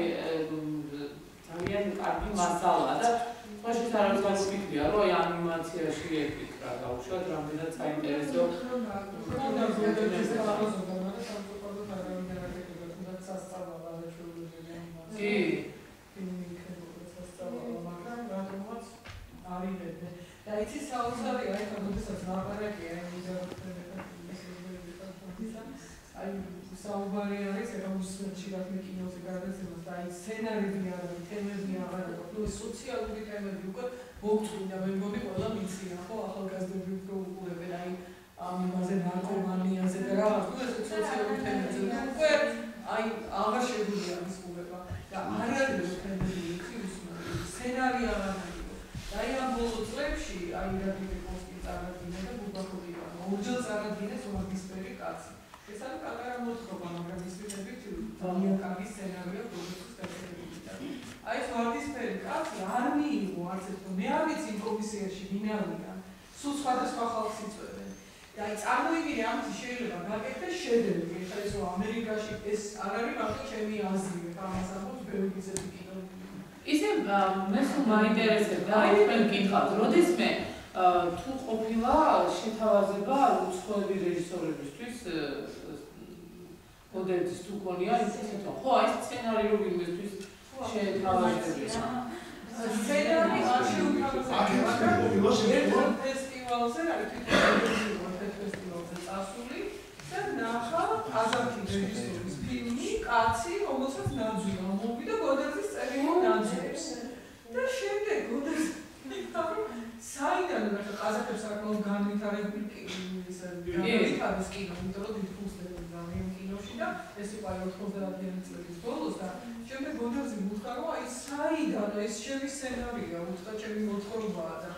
ძალიან კარგი მასალა და თვითონ არავის გასწრებია, რომ აი ანიმაციაში ეკრა გავუშვათ, რამდენად საინტერესო. და იცი საოცარია, აი თორემდესაც ლაპარაკია აი საუბარი არის ეხლა მუსლიმში რამე კინოზე გადაცემას და აი სცენარები არ არის, თემები არ არის, ნუ სოციალური თემები უკვე მოგწვინა, მე მგონი ყველა მიცია, ხო, ახალგაზრდები უფრო უყურებენ აი ამ იმაზე ნარკომანიაზე და რაღაც, ნუ ეს სოციალური თემებზე უკვე აი აღარ შეგვიძლია ის ყურება და არ არის თემები ის სცენარი არ არის. აი ამ ბოლო წლებში აი რადიკალ პოსტი წარადგინა და გუბახობია, ორჯერ წარადგინეს ვარდისფერი კაცი. ეს არის პატარა მოთხრობა, მაგრამ ის ვიდებით ძალიან კარგი სცენარია პროექტის დასრულებიდან. აი ეს ვარდისფერი კაცი არ მიიღო არც ერთ მე არ ვიცი იმ კომისიაში ვინ არიან. სულ სხვადასხვა ხალხს იწვევენ. და აი წარმოიდგინე ამით შეიძლება გაკეთდეს შედევრი. ეხლა ეს ამერიკაში ეს არ არის მარტო ჩემი აზრი, ამას ამბობს ბევრი გიზეთი კინო. ისე მე სულ მაინტერესებდა აი თქვენ გითხავთ, როდესმე თუ ყოფილა შეთავაზება უცხოელი რეჟისორებისთვის მოდელის თუ ქონია ისეთი ხო აი სცენარი ვინმესთვის შეთავაზებია. სცენარი არ შეუთავაზებია. ფესტივალზე არის ფესტივალზე წასული და ნახა აზარქი რეჟისორის ფილმი კაცი, რომელსაც ნაძვი ამოვიდა გოდერძის წერილი ნაძვებს. და შემდეგ გოდერძი საიდან რა ყაზახებს საკმაოდ განვითარებული განვითარების კინო, იმიტომ რომ დიდ ფულს დებდა ამ კინოში და ეს იყო 90-იანი წლების ბოლოს და შემდეგ გოდერძი მუხტა რომ აი საიდან ეს ჩემი სცენარია, უცხო ჩემი მოთხრობაა და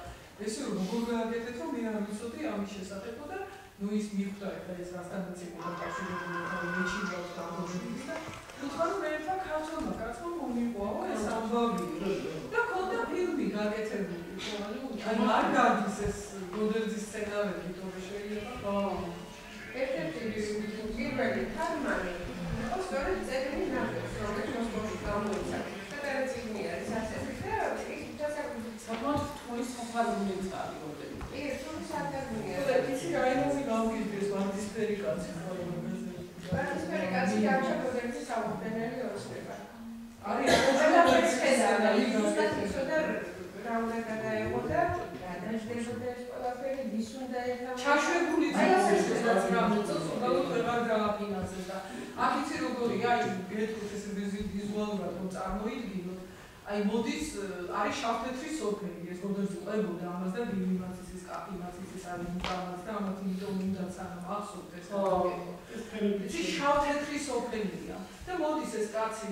ეს როგორ გააკეთეთ რომ მე არ ვიცოდი ამის შესახებ და ნუ ის მიხვდა ეხლა ეს რასთანაც იყო დაკავშირებული მეჩივრავს და ამბობდნენ და უთხარ რომ ერთმა ქართველმა კაცმა მომიყვაო ეს ამბავი და ქონდა ფილმი გაკეთებული. აი არ გადის ეს გოდერძის სცენარები თორე შეიძლება. ხო. ერთ-ერთი პირველი თარგმანი იყო სწორედ წერილი ნახევს, რომელიც მოსკოვში გამოიცა. ფედერაციული არის ასეთი და ის საკმაოდ თულის საფარგული წარი გოდერძი. კი, თულის საფარგულია. და იცი რაიმონი გამგიდეს ვარდისფერი კაცი ხოლმე. ვარდისფერი კაცი გაჩა გოდერძის სამხდენელი ოცნება. არის რა უნდა გადაეღო და გადაждებოდა ეს ყველაფერი ვის უნდა ეხა ჩაშვებული ძილს ეს რაც გამოწოს უბრალოდ ვერ გააფინანსეს აქ იცი როგორია, აი გეტყვით ეს ვიზუალურად რომ წარმოიდგინოთ, აი მოდის არის შავთეთრი სოფელი, ეს გოდერძი ყვებოდა ამას და ბილიმაცის კაპიმაცის არის მუყამაც და ამათ იმიტომ უნდა სანამ ახსოვდეს ეს შავთეთრი სოფელია და მოდის ეს კაცი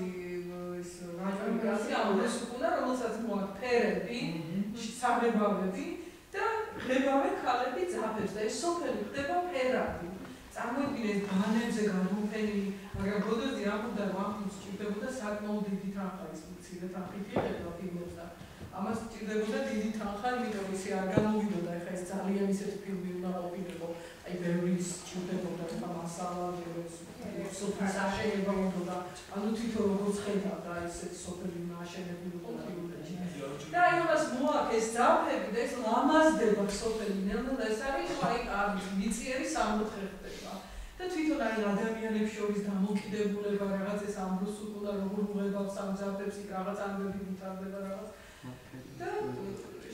ეს რაჭველი კაცი ამას უკუნა რომელსაც მოაქვს ფერები, საღებავები და ღებავე ქალები ძაფებს და ეს სოფელი ხდება ფერადი. წარმოიდგინეთ ბანებზე გადმოფენილი, მაგრამ გოდერძი ამ უნდა ვამფუს ჭირდებოდა საკმაოდ დიდი თანხა ის მცირე თანხით იყებდა ფილმებს და ამას ჭირდებოდა დიდი თანხა, იმიტომ ისე არ გამოვიდოდა, ეხლა ეს ძალიან ისეთი ფილმი უნდა ყოფილიყო, აი ბევრი ჭირდებოდა და მასალა სოფლის აშენება უნდა, ანუ თვითონ როგორც ხედავდა ესეთი სოფელი უნდა აშენებული იყო ფილმებში. და აი ამას მოაქვს ძაფები და ეს ლამაზდება სოფელი ნელ-ნელა ეს არის აი მიწიერი სამოთხე ხდება და თვითონ აი ადამიანებს შორის დამოკიდებულება რაღაც ეს ამბოს უკუნა როგორ უღებავს ამ ძაფებს იქ რაღაც ამბები ვითარდება რაღაც და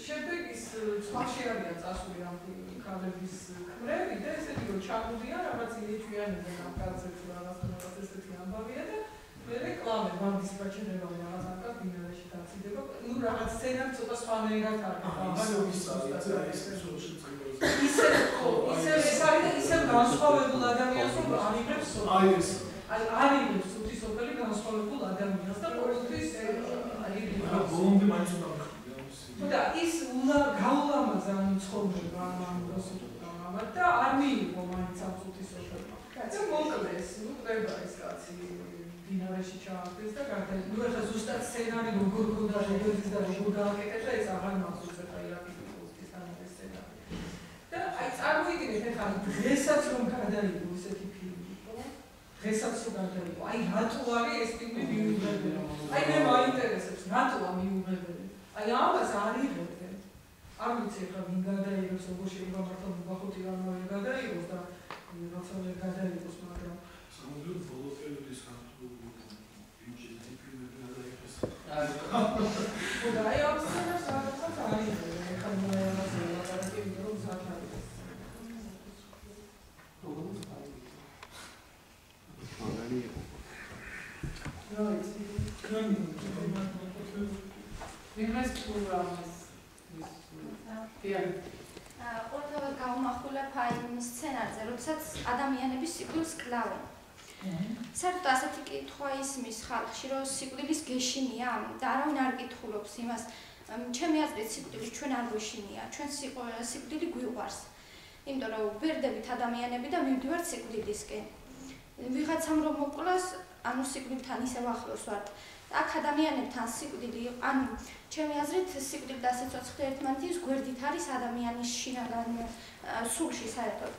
შემდეგ ის სხვაში არიან წასული ამ ქალების ქმრები და ესეთი რომ ჩაგუდიან რაღაც იეჭვიანებენ ამ კაცებს რაღაც ესეთი ამბავია და მე რეკლამე ბანდის გაჩერება რაღაც ამკაც ბინარაში დაციდება ნუ რაღაც სცენარი ცოტა სხვანაირად არის ისე ეს არის და ისე განსხვავებულ ადამიანს რომ არიღებს არიღებს თუთი სოფელი განსხვავებულ ადამიანს და ყოველთვის აი ბოლომდე მაინც უნდა და ის გაულამაზა ცხოვრება ამ როსტომმა და არ მიიღო მაინც ამ თუთი სოფელმა და მოკლეს ნუ ხდება ეს კაცი დინარეში ჩააგდეს და გარდაიცვალა. ნუ ეხლა ზუსტად სცენარი როგორ გქონდა შეგეძს და როგორ გააკეთებდა ეს აღარ მახსოვს ეხლა ირაკის ამის სცენარი. და აი წარმოიდგინეთ ეხლა დღესაც რომ გადაიღო ესეთი ფილმი, ხო? დღესაც რომ გადაიღო, აი რატო არის ეს ფილმი მიუღებელი? აი მე მაინტერესებს რატოა მიუღებელი? აი ამას არ იღებდნენ. არ ვიცი ეხლა ვინ გადაიღოს, როგორ შეიძლება მართლა მოგახოთი რამე გადაიღოს და როცა ვერ გადაიღოს, მაგრამ სამუდროდ ბოლო პერიოდის და აი ამ სცენას რაღაცა არის ეხლა მოიარაზე ლაპარაკი რომ ზაქარი ორთავად გავუმახვილებ აი სცენარზე, როდესაც ადამიანები სიკვდილს კლავენ. საერთოდ ასეთი კითხვა ისმის ხალხში, რომ სიკვდილის გეშინია და არავინ არ კითხულობს იმას, ჩემი აზრით სიკვდილი ჩვენ არ გვეშინია, ჩვენ სიკვდილი გვიყვარს. იმიტომ რომ ვერდებით ადამიანები და მივდივართ სიკვდილისკენ. ვიღაცამ რომ მოკვლას, ანუ სიკვდილთან ისევ ახლოს ვართ. აქ ადამიანებთან სიკვდილი, ანუ ჩემი აზრით სიკვდილი და სიცოცხლე ერთმანეთის გვერდით არის ადამიანის შინაგან სულში საერთოდ.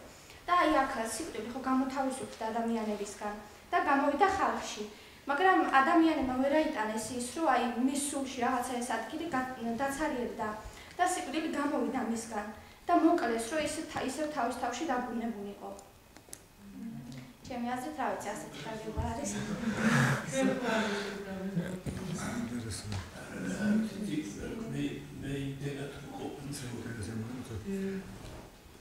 და აი აქ სიკვდილი ხო გამოთავისუფლდა ადამიანებისგან და გამოვიდა ხალხში. მაგრამ ადამიანებმა ვერ აიტანეს ის, რომ აი მის სულში რაღაცა ეს ადგილი დაცარიელდა და სიკვდილი გამოვიდა მისგან და მოკლეს, რომ ისევ თავის თავში დაბრუნებულიყო. ჩემი აზრით, რა ვიცი, ასეთი გაგება არის. მე იდეა თუ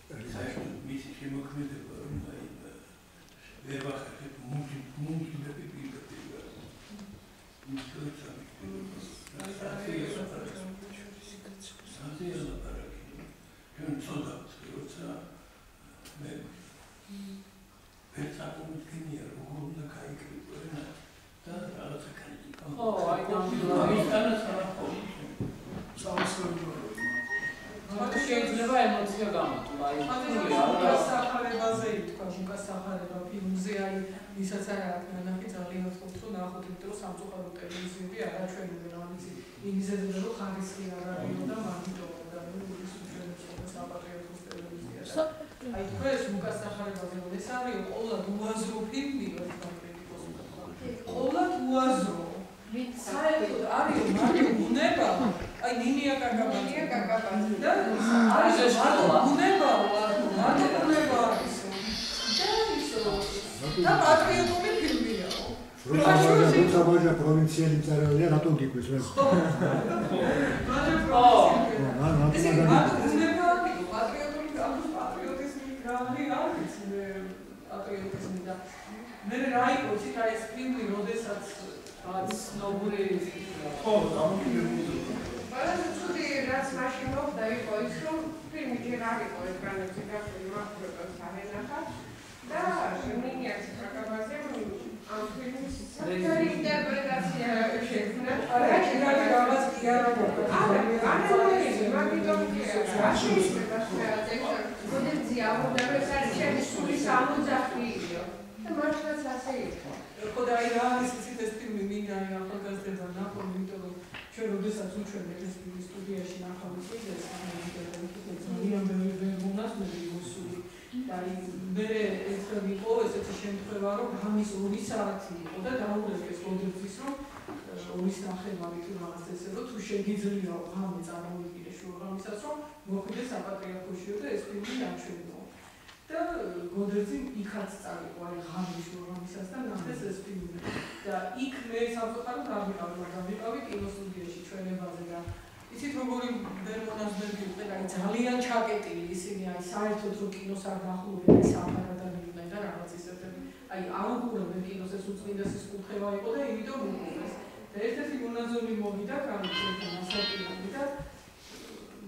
საერთოდ მისი შემოქმედება რომ აი ვერ ვახერხებ მუმკინები პირდაპირ ჩვენ ცოდავთ როცა მე ვერცაკომდგენია როგორ უნდა გაიკრიბო ენა და რაღაცა კრიტიკა ხო აი გამიგანაც არა მაგრამ შეიძლება ემოცია გამოტვა. გასახარებაზე ითქვა, გასახარება ფილმზე აი ისაც არ აქვს ნახი ძალიან ვთქვით, რომ ნახოთ, იმიტომ რომ სამწუხარო ტელევიზიები არ აჩვენებენ ამისი იმიზეზე რომ ხარისხი არ არის და მაგიტომა და ის უჩვენებს საპატრიოტოს ტელევიზიაში. აი თქვენს გასახარებაზე ეს არის ყოველად უაზრო ფილმი ერთმა კრიტიკოსმა. ყოველად უაზრო. საერთოდ არის მარტო უნება აი ნინია კაკაბაძე და არის მარტო უნება არის და პატრიოტული ფილმია როცა პროვინციელი მწერალია რატომ გიგვეს რა ხო ესე უნება პატრიოტული პატრიოტიზმი რა არის პატრიოტიზმი და მე რა იყო იცით აი ეს ფილმი როდესაც ცნობური ხო დამოკიდებული ყველაზე ცუდი რაც მაშინ მოხდა იყო ის რომ ფილმი ჯერ არ იყო ეკრანებზე გახსნილი მართლობას აღენახა და მინიაც საკაბაზე ამ ფილმის საკუთარი ინტერპრეტაცია შექმნა არა შეიძლება რაღაც კი არა მაგიტომ რა შეიძლება გოდერძი ამოდარ ეს არის ჩემი სულის ამოძახილიო და მართლაც ასე იყო ხო და აი რა არის იცით ეს ფილმი მინდა ახალგაზრდა ნახო იმიტომ რომ ჩვენ როდესაც უჩვენებთ ეს ფილმი სტუდიაში ნახავთ ეს ძალიან ბევრი მონასტერი მოსული და მე ერთხელ იყო ესეთი შემთხვევა რომ ღამის 2 საათი იყო და დაუღეს გოდერძის რომ 2:30 თუ რაღაც ესე რომ თუ შეგიძლია ღამე წარმოვიდგინე შუაღამისას რომ მოხვიდე საპატრიარქოშიო და ეს ფილმი დაჩვენო და გოდერძი იქაც წავიყო აი ღამის შუაღამისას და ნახეს ეს ფილმი და იქ მე სამწუხაროდ არ ვიყავი მაგრამ ვიყავი კინოსტუდიაში ჩვენებაზე და იცით როგორი ბერმონასბერგი იყო აი ძალიან ჩაკეტილი ისინი აი საერთოდ რო კინოს არ ნახულობენ აი საფარადან იყვნენ და რაღაც ისეთები აი არ უყურებენ კინოს ეს უწმინდესის კურთხევა იყო და იმიტომ უყურეს და ერთ-ერთი მონაზონი მოვიდა კამერიდან ასაკილები და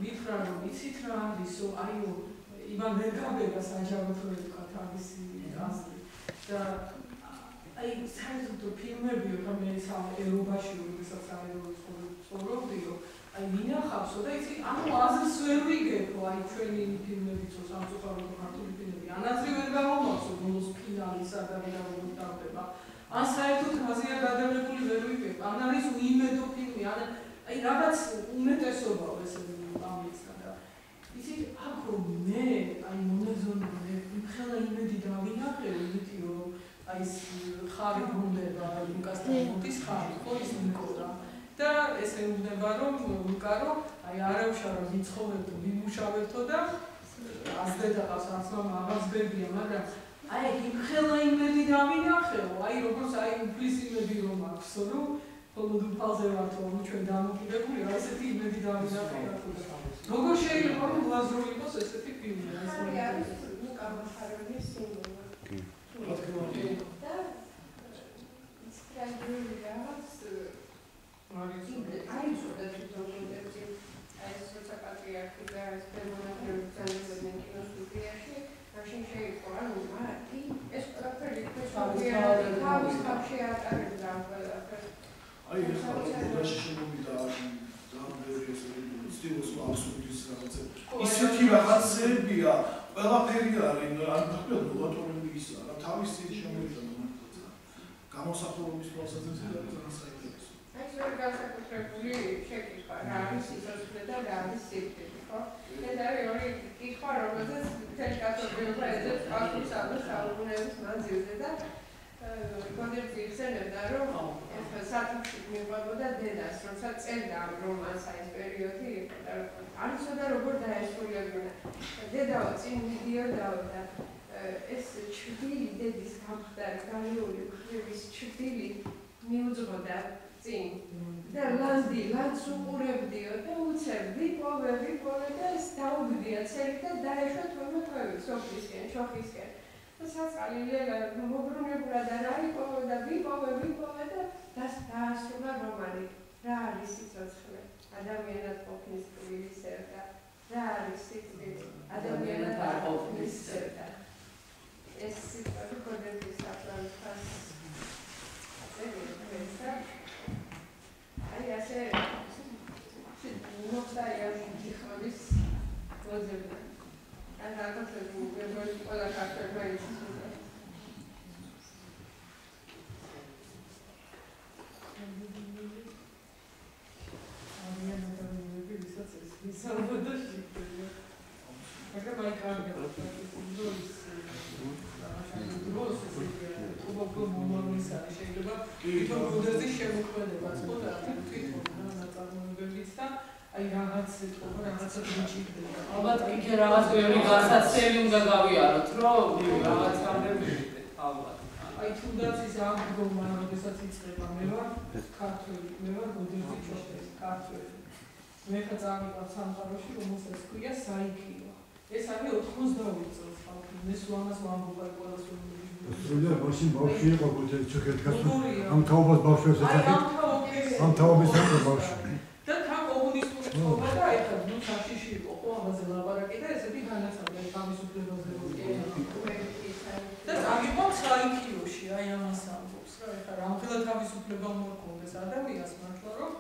მითხრა რომ იცით რა არისო აიო ივან ვერგაბეგას აჯანყოთ რომ თქვა თავისი აზრი და აი საერთოდ ფილმები რომ მე ევროპაში როდესაც ცხოვრობდიო აი მინახავსო და იცი ანუ აზრს ვერ ვიგებო აი ჩვენი ფილმებიც სამწუხაროდ ქართული ფილმები ანაზრი ვერ გამომაქვს ბოლოს ფინალი სადავე და როგორ დავდება ან საერთოდ აზია გადაღებული ვერ ვიგებ ან არის უიმედო ფილმი ან აი რაღაც უმეტესობაა ეს ამიცდა და იცით აქ რომ მე აი მონაზონი მხელა იმედი დავინახე იმიტომ რომ აი ეს ხარი გუნდება ლუკას ტრამონტის ხარი ხო ის მიკოდა და ესე უნდა რომ უკარო აი არავშარო ვიცხოვებო ვიმუშავებთო და აზრე დაღავს ასმა აღაზბებია მაგრამ აი იმხელა იმედი დავინახეო აი როგორც აი უფლის იმედი რომ აქვსო რომ ხოლმე უფალზე ვართო რომ ჩვენ დამოკიდებული რა ესეთი იმედი დავინახეო როგორ შეიძლება რომ ლაზრო იყოს ესეთი ფილმი არის ლუკა მახარონის სიმბოლო და სტრაგული რაღაც არის უდა თვითონგებდი აი ეს როცა პატრიარქი და ეს პერმონატები ძალებდნენ კინოსტუდიაში მაშინ შეიყო ანუ მარტი ეს ყველაფერი თავის ხალხში ატარებდა ამ ყველაფერს აი ეს ხალხი შემოვიდა ძალიან ბევრი ესეთი სტილოს აბსურდის რაღაცა ისეთი რაღაცებია ყველაფერი არის არ თქვენ ნოვატორები ის არა თავისი შემოვიდა მომენტზე გამოსახულობის თვალსაზრისით არის საინტერესო ეს ვერ განსაკუთრებული შეკითხვა რა არის სიცოცხლე და რა არის სიკვდილი ხო ეს არის ორი კითხვა რომელზეც მთელი კაცობრიობა ეძებს პასუხს ამას საუბრების მანძილზე და გოდერძი იხსენებდა რომ საფუძვლი მიყვებოდა დედას როცა წერდა ამ რომანს აი ეს პერიოდი იყო და არ იცოდა როგორ დაესრულებინა დედაო წინ მიდიოდაო და ეს ჩრდილი დედის გამხდარი გარეული მხრების ჩრდილი მიუძღოდა წინ და ლანძს უყურებდიო და უცებ ვიპოვე და ეს დაუგდია ცელი და დაეშვა თორმეტ ყვევით სოფლისკენ ჩოხისკენ და საწყალილე მოგრუნებულად და ვიპოვე და დაასრულა რომანი რა არის სიცოცხლე ადამიანად ყოფნის ტკბილის სერდა რა არის სიკვდილი ადამიანად არ ყოფნის სერდა ეს სიტყვები გოდერძის საფრანგეთს აი ასე მოხდა იახის გოძებდა ან რაღაცები უბრალოდ ყველა ქართველმა იცის აი რაღაც სიტყვა რაღაცა გიჩიქდება. ალბათ იქ რაღაც ბევრი გასაცდელი უნდა გავიაროთ, რომ რაღაც რამდენი ალბათ. აი თუნდაც ის აღდგომა, როდესაც იწყება, მე ვარ ქართველი, მე ვარ გოდერძი ჩოხელი, ქართველი. მე ხა წავიყავ სამყაროში, რომელსაც ქვია საიქიო. ეს არის 92 წელს ხალხი. მე სულ ამას ვამბობ, აი ყველას რომ სრულიად მაშინ ბავშვი იყო გოდერძი ჩოხეთქას ამ თაობას ბავშვებს ეძახით ამ თაობის ბავშვი და თან კომუნისტური თაობა და ეხლა ნუ საშიში იყო ხო ამაზე ლაპარაკი და ესეთი განაცხადა თავისუფლებაზე და აგებობ საიქიოში აი ამას ამბობს რა ეხლა რამხელა თავისუფლება უნდა კონდეს ადამიანს მართლა რომ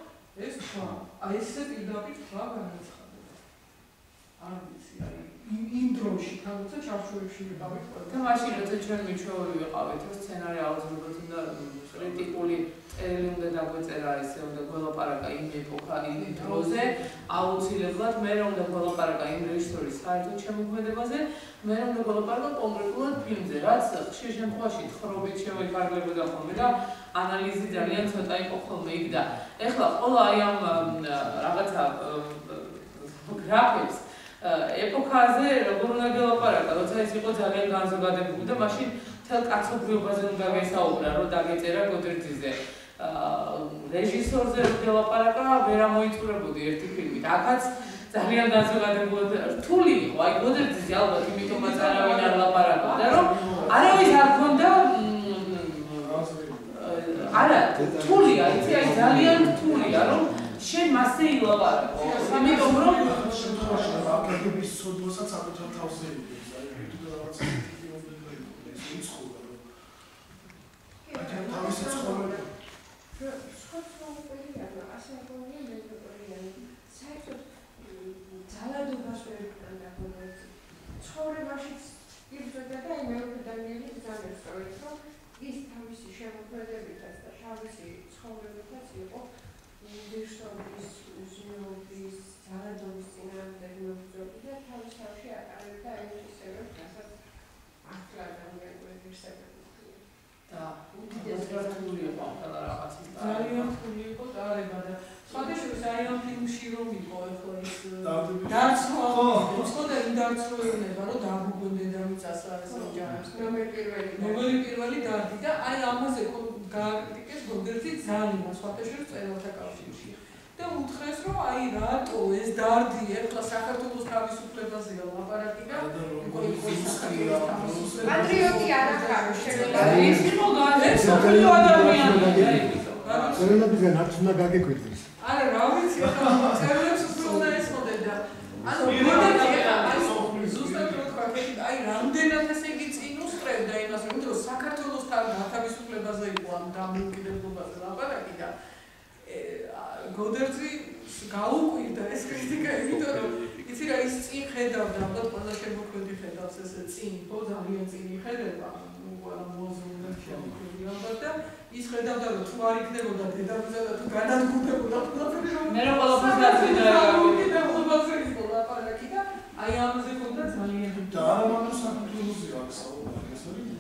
ეს თქვა აი ესე პირდაპირ თქვა განაცხადა არ ვიცი აი იმ დროში თამცა ჩარჩოებში ვიყავით და მაშინ როცა ჩვენ მიჩვეული ვიყავით რომ სცენარი აუცილებლად უნდა კრიტიკული წერილი უნდა დაგვეწერა ისე უნდა გველაპარაკა იმ ეპოქა იმ დროზე აუცილებლად მე უნდა გველაპარაკა იმ რეჟისორის საერთო შემოქმედებაზე მე უნდა გველაპარაკა კონკრეტულად ფილმზე რაც ხშირ შემთხვევაში თხრობით შემოიფარგლებოდა ხოლმე და ანალიზი ძალიან ცოტა იყო ხოლმე იქ და ეხლა ყველა აი ამ რაღაცა გრაფებს ეპოქაზე როგორ უნდა გელაპარაკა, როცა ეს იყო ძალიან განზოგადებული და მაშინ მთელ კაცობრიობაზე უნდა გესაუბრა, რომ დაგეწერა გოდერძიზე. რეჟისორზე რომ გელაპარაკა, ვერ ამოიწურებოდი ერთი ფილმით. აქაც ძალიან განზოგადებული რთული იყო, აი გოდერძიზე ალბათ იმიტომაც არავინ არ ლაპარაკობდა, რომ არავის არ ქონდა არა, რთულია, იცი, აი ძალიან რთულია, რომ შენ მასე ილაპარაკო. იმიტომ რომ შემთხვევაში აკადემიის სოდოსაც აკეთებ თავზე იგებს, აი თუ რაღაც ის იცხოვა რომ აი თავისი ცხოვრება ასე მგონია მეტყოლიანი საერთოდ ძალადობას ვერ უნდა გონდეს ცხოვრებაშიც იბრძოდა და აი მეორე დანიელი ძალიან სწორად რომ ის თავისი შემოქმედებითაც და თავისი ცხოვრებითაც იყო ვირშობის უზრუნველობის ძალადობის წინააღმდეგ მებრძოლი და თავის თავში ატარებდა აი ისევე რასაც ახლა ადამიანური ღირსებები და უდიდეს რთული იყო ყველა რაღაცის ძალიან რთული იყო დარება და სხვადასხვა აი ამ ფილმში რომ იყო ეხლა ის დარცვა ხო და იმ დარცვეულება რომ დაგვიგონდა დედამიწას არის ოჯახს ნომერი პირველი დარდი და აი ამაზე გააკრიტიკეს გოდერძი ძალიან სხვადასხვა წერილთა კავშირში და უთხრეს რომ აი რატო ეს დარდი ეხლა საქართველოს თავისუფლებაზეა ლაპარაკი და პატრიოტი არ ახარო შეიძლება ის იყო განსხვავებული ადამიანები წერილობისგან არც უნდა გაგეკვირდეს არა რა ვიცი ახლა წერილებს უფრო უნდა ესმოდე და ანუ ზუსტად რო თქვა აი რამდენად ესე იგი წინ უსწრებდა იმას რომ საქართველოს თავისუფლებაზე იყო ამ დამოუკიდებლობაზე ლაპარაკი და გოდერძი გაუკვირდა ეს კრიტიკა იმიტომ რომ იცი რა ის წინ ხედავდა ალბათ ყველა შემოქმედი ხედავს ესე წინ ხო ძალიან წინ იხედება ყველა მოზრუნე შემოქმედი ალბათ და ის ხედავდა რომ თუ არ იქნებოდა დედამიწა და თუ განადგურდებოდა ყველაფერი რომ მე რომ ყველაფერს გაწვიდა გამოგიბებულობაზე იყო ლაპარაკი და აი ამაზე ქონდა ძალიან და არა მარტო საქართველოსია აქ საუბარი ეს არის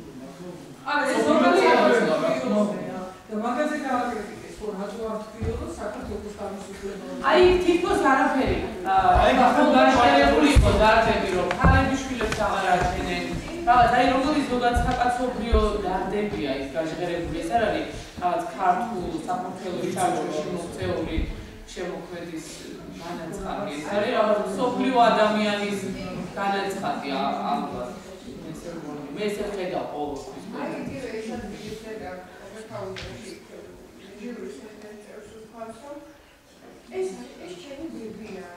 არა ეს ზოგადად და მაგაზე გააკრიტიკეს რომ რატო არ თქვიო რომ საქართველოს თავისუფლება აი თითქოს არაფერი აი ხო განშერებული იყო დარდები რომ ქალებიშვილებს აღარ აჩენენ რაღაც აი როგორი ზოგადად საკაცობრიო დარდებია ის გაჟღერებული ეს არ არის რაღაც ქართულ საქართველოს ჩარჩოში მოქცეული შემოქმედის განაცხადი ეს არის რაღაც სოფლიო ადამიანის განაცხადი ალბათ მე ესე ხედავ ყოველთვის აი იგივე ისაც ხედავ ყოველთვის ჯიბრის ეს ჩემი ბიბია.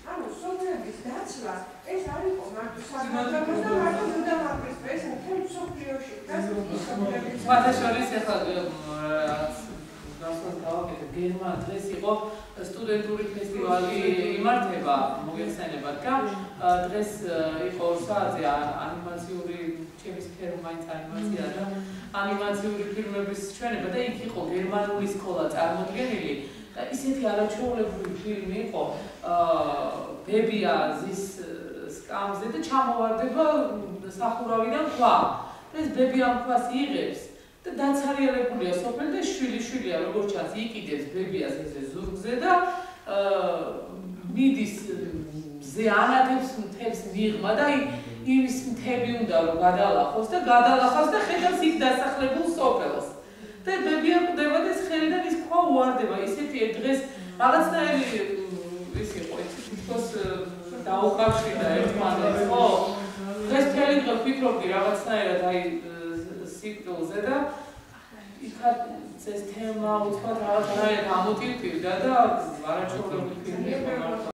ანუ სოფლების დაცვა ეს არ იყო მარტო საქართველოს და მარტო მუდამაყრის ეს მთელ სოფლიოში გასაგებია. სხვადასხვა ეხლა გასულ გავაკეთე გერმან დღეს იყო სტუდენტური ფესტივალი იმართება მოგეხსენებათ და დღეს იყო 2 საათზე ანიმაციური ჩემი სფერო მაინც ანიმაცია და ანიმაციური ფილმების ჩვენება და იქ იყო გერმანული სკოლა წარმოდგენილი და ისეთი არაჩვეულებრივი ფილმი იყო ბებია ზის სკამზე და ჩამოვარდება სახურავიდან ქვა და ეს ბებია ქვას იღებს და დაცარიელებულია სოფელი და შვილია როგორც ჩანს იყიდებს ბებიას ესე ზურგზე და მიდის მზე ანათებს მთებს მიღმა და იმის მთები უნდა რომ გადალახოს და გადალახავს და ხედავს იქ დასახლებულ სოფელს და ბებია კვდება და ეს ხელიდან ის ქვა უვარდება ისეთი დღეს რაღაცნაირი ის იყო თითქოს დაუკავშირდა ერთმანეთს ხო დღეს მთელი დღე ვფიქრობდი რაღაცნაირად აი სიკვდილზე და იქაც ეს თემა უცბად რაღაცნაირად ამოტივტივდა და არაჩვეულებრივი ფილმი